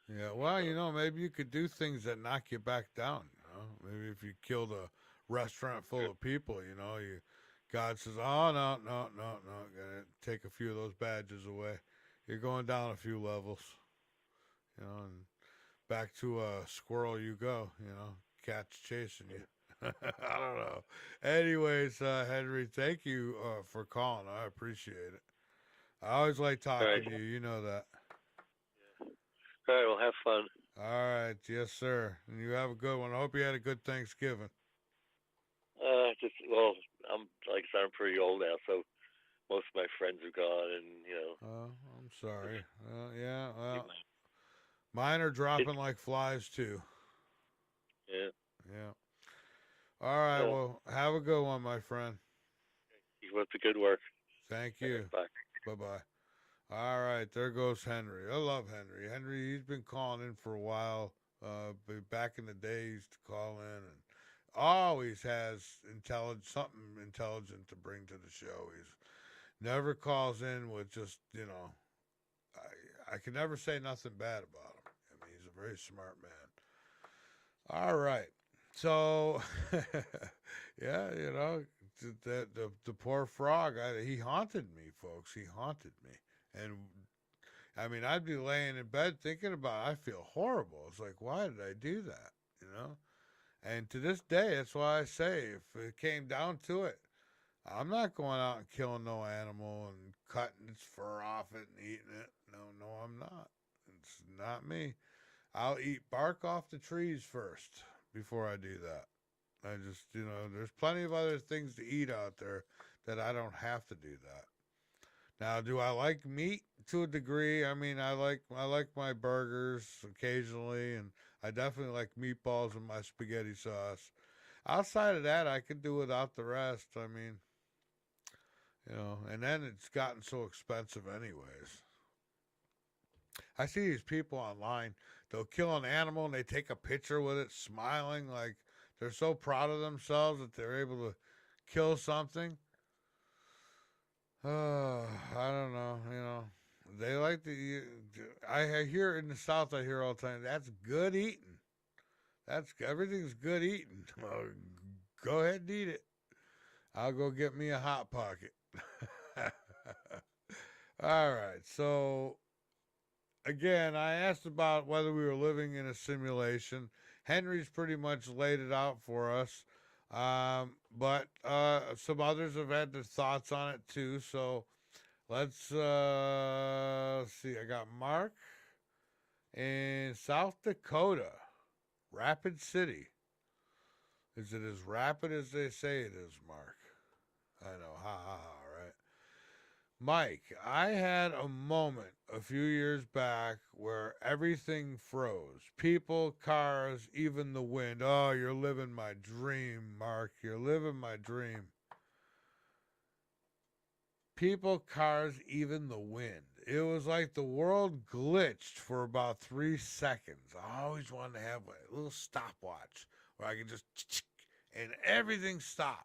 Speaker 2: Yeah. Well, maybe you could do things that knock you back down. Maybe if you killed a restaurant full of people, God says, "Oh no, no, no, no, gotta take a few of those badges away. You're going down a few levels." And back to a squirrel you go. Cat's chasing you. I don't know. Anyways, Henry, thank you for calling. I appreciate it. I always like talking to you. You know that.
Speaker 12: All right, well, have fun.
Speaker 2: All right, yes, sir. And you have a good one. I hope you had a good Thanksgiving.
Speaker 12: I'm like I said, I'm pretty old now, so most of my friends are gone, and
Speaker 2: Oh, I'm sorry. Yeah, well, mine are dropping like flies too.
Speaker 12: Yeah.
Speaker 2: Yeah. All right. Well, have a good one, my friend.
Speaker 12: Keep up the good work.
Speaker 2: Thank you.
Speaker 12: Bye.
Speaker 2: Bye-bye. All right, there goes Henry. I love Henry. Henry, he's been calling in for a while. But back in the day, he used to call in and always has something intelligent to bring to the show. He's never calls in with just, I can never say nothing bad about him. I mean, he's a very smart man. All right. So, yeah, the poor frog, he haunted me, folks. He haunted me. And I mean, I'd be laying in bed thinking about it. I feel horrible. It's like, why did I do that? And to this day, that's why I say, if it came down to it, I'm not going out and killing no animal and cutting its fur off it and eating it. No, I'm not. It's not me. I'll eat bark off the trees first before I do that. I just, there's plenty of other things to eat out there that I don't have to do that. Now, do I like meat to a degree? I mean, I like my burgers occasionally, and I definitely like meatballs and my spaghetti sauce. Outside of that, I could do without the rest. I mean, and then it's gotten so expensive anyways. I see these people online, they'll kill an animal and they take a picture with it smiling like they're so proud of themselves that they're able to kill something. I don't know, they like to, I hear in the South, I hear all the time, that's good eating. Everything's good eating. Well, go ahead and eat it. I'll go get me a Hot Pocket. All right, so again, I asked about whether we were living in a simulation. Henry's pretty much laid it out for us. But some others have had their thoughts on it too. So let's see. I got Mark in South Dakota, Rapid City. Is it as rapid as they say it is, Mark? I know. Ha ha ha, right? Mike, I had a moment a few years back where everything froze. People, cars, even the wind. Oh, you're living my dream, Mark. You're living my dream. People, cars, even the wind. It was like the world glitched for about 3 seconds. I always wanted to have a little stopwatch where I could just, and everything stops.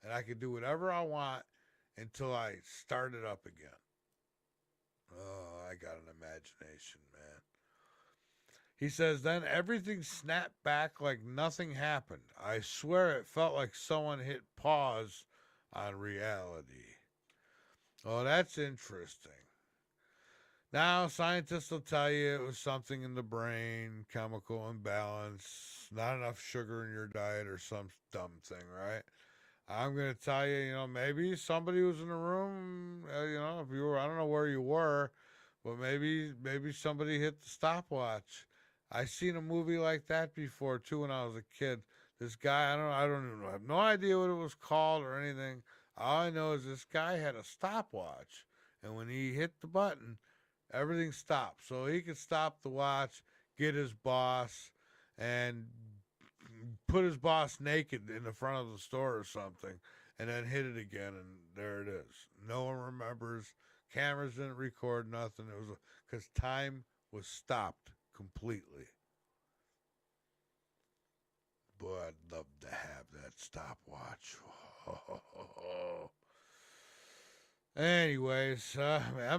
Speaker 2: And I could do whatever I want until I start it up again. Oh, I got an imagination, man. He says, then everything snapped back like nothing happened. I swear it felt like someone hit pause on reality. Oh, that's interesting. Now, scientists will tell you it was something in the brain, chemical imbalance, not enough sugar in your diet, or some dumb thing, right? I'm going to tell you, maybe somebody was in the room, if you were, I don't know where you were, but maybe somebody hit the stopwatch. I seen a movie like that before, too, when I was a kid. This guy, I don't even know, I have no idea what it was called or anything. All I know is this guy had a stopwatch, and when he hit the button, everything stopped. So he could stop the watch, get his boss, and put his boss naked in the front of the store or something, and then hit it again, and there it is. No one remembers. Cameras didn't record nothing. It was because time was stopped completely. Boy, I'd love to have that stopwatch. Anyways,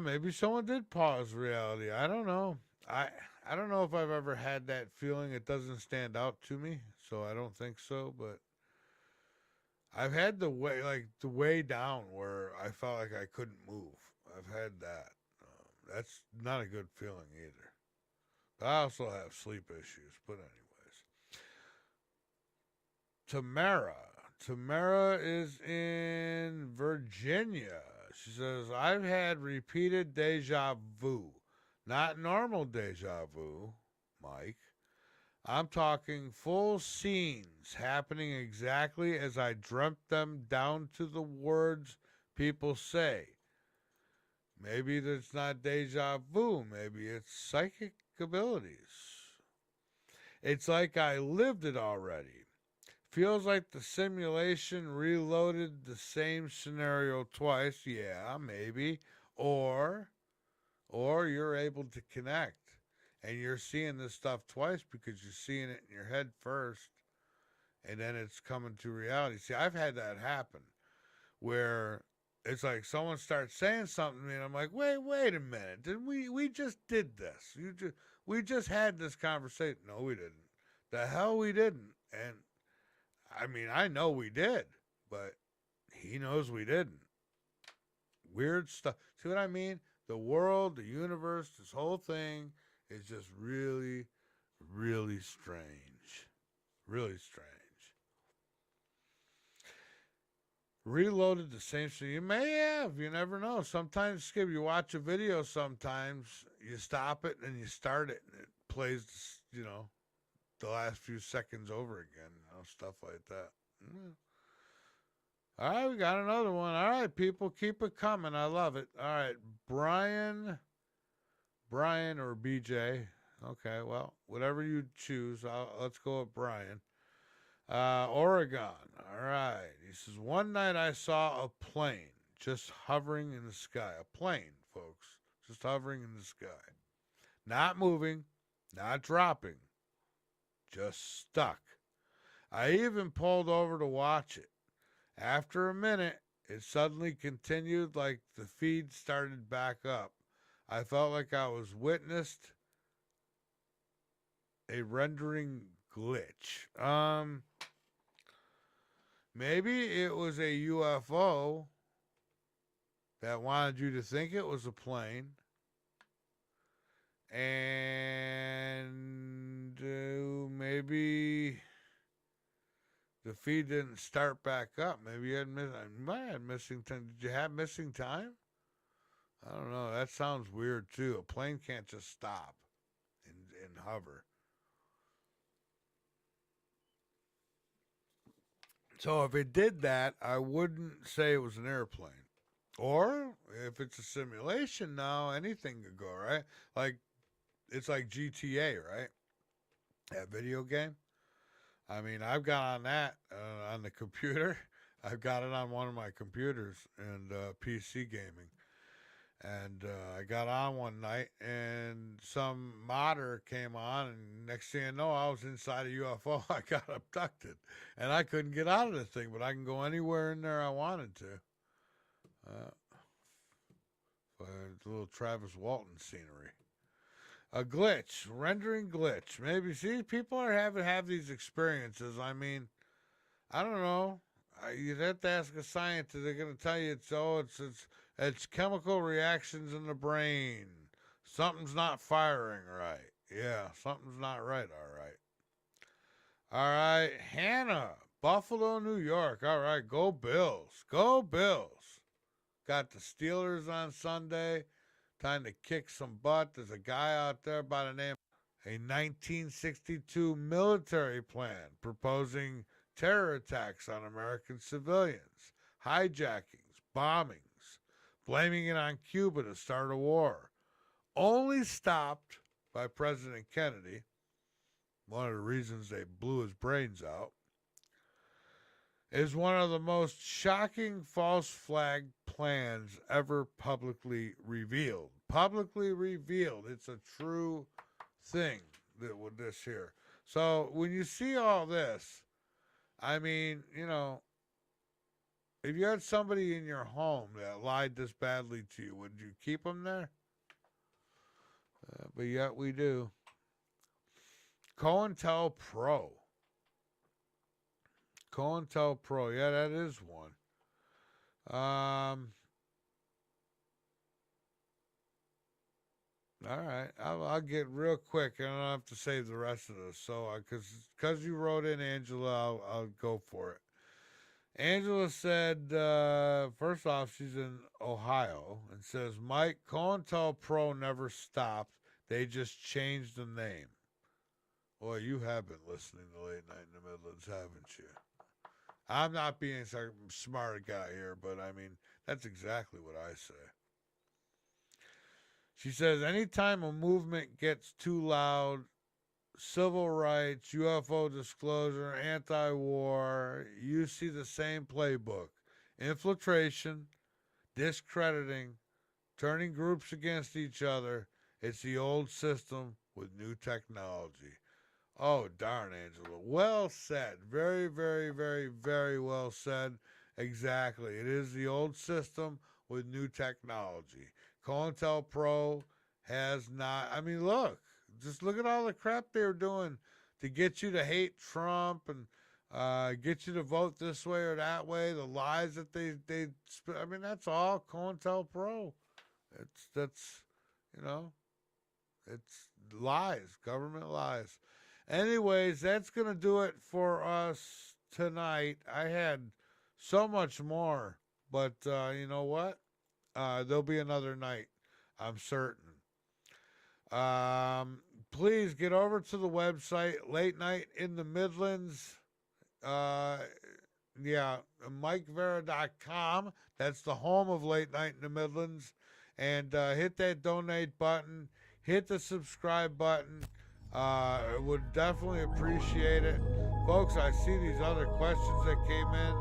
Speaker 2: maybe someone did pause reality. I don't know. I don't know if I've ever had that feeling. It doesn't stand out to me, so I don't think so. But I've had the way down where I felt like I couldn't move. I've had that. That's not a good feeling either. But I also have sleep issues. But anyways, Tamara is in Virginia. She says, I've had repeated deja vu. Not normal deja vu, Mike. I'm talking full scenes happening exactly as I dreamt them, down to the words people say. Maybe it's not deja vu. Maybe it's psychic abilities. It's like I lived it already. Feels like the simulation reloaded the same scenario twice. Yeah, maybe. Or you're able to connect and you're seeing this stuff twice because you're seeing it in your head first and then it's coming to reality. See, I've had that happen where it's like someone starts saying something to me and I'm like, wait a minute. We just did this. We just had this conversation. No, we didn't. The hell we didn't. And I mean, I know we did, but he knows we didn't. Weird stuff. See what I mean? The world, the universe, this whole thing is just really, really strange. Really strange. Reloaded the same thing. You may have. You never know. Sometimes, Skip, you watch a video sometimes, you stop it and you start it and it plays, the last few seconds over again. Stuff like that. All right, we got another one. All right, people, keep it coming. I love it. All right, Brian or BJ. Okay, well, whatever you choose. Let's go with Brian. Oregon. All right. He says, one night I saw a plane just hovering in the sky. A plane, folks, just hovering in the sky. Not moving, not dropping, just stuck. I even pulled over to watch it. After a minute, it suddenly continued like the feed started back up. I felt like I was witnessed a rendering glitch. Maybe it was a UFO that wanted you to think it was a plane. And maybe the feed didn't start back up. Maybe you might have missing time. Did you have missing time? I don't know. That sounds weird too. A plane can't just stop and hover. So if it did that, I wouldn't say it was an airplane. Or if it's a simulation now, anything could go, right? Like, it's like GTA, right? That video game. I mean, I've got on that on the computer. I've got it on one of my computers and PC gaming. And I got on one night and some modder came on, and next thing you know, I was inside a UFO. I got abducted and I couldn't get out of the thing, but I can go anywhere in there I wanted to. A little Travis Walton scenery. A glitch, rendering glitch. Maybe, see, people are have these experiences. I mean, I don't know. You'd have to ask a scientist. They're going to tell you it's chemical reactions in the brain. Something's not firing right. Yeah, something's not right. All right, Hannah, Buffalo, New York. All right, go Bills. Go Bills. Got the Steelers on Sunday. Time to kick some butt. There's a guy out there by the name of a 1962 military plan proposing terror attacks on American civilians, hijackings, bombings, blaming it on Cuba to start a war. Only stopped by President Kennedy. One of the reasons they blew his brains out. Is one of the most shocking false flag plans ever publicly revealed. Publicly revealed. It's a true thing that with this here. So when you see all this, I mean, you know, if you had somebody in your home that lied this badly to you, would you keep them there? But yet we do. COINTELPRO. COINTELPRO, yeah, that is one. All right, I'll get real quick. I don't have to save the rest of this. So, because you wrote in, Angela, I'll go for it. Angela said, first off, she's in Ohio, and says, Mike, COINTELPRO never stopped. They just changed the name. Boy, you have been listening to Late Night in the Midlands, haven't you? I'm not being so smart a guy here, but I mean, that's exactly what I say. She says, anytime a movement gets too loud, civil rights, UFO disclosure, anti-war, you see the same playbook. Infiltration, discrediting, turning groups against each other. It's the old system with new technology. Oh, darn, Angela. Well said. Very, very, very, very well said. Exactly. It is the old system with new technology. COINTELPRO has not. I mean, just look at all the crap they were doing to get you to hate Trump and get you to vote this way or that way. The lies that they I mean, that's all COINTELPRO. It's lies, government lies. Anyways, that's going to do it for us tonight. I had so much more, but you know what? There'll be another night, I'm certain. Please get over to the website, Late Night in the Midlands. MikeVara.com. That's the home of Late Night in the Midlands. And hit that donate button. Hit the subscribe button. Would definitely appreciate it. Folks, I see these other questions that came in.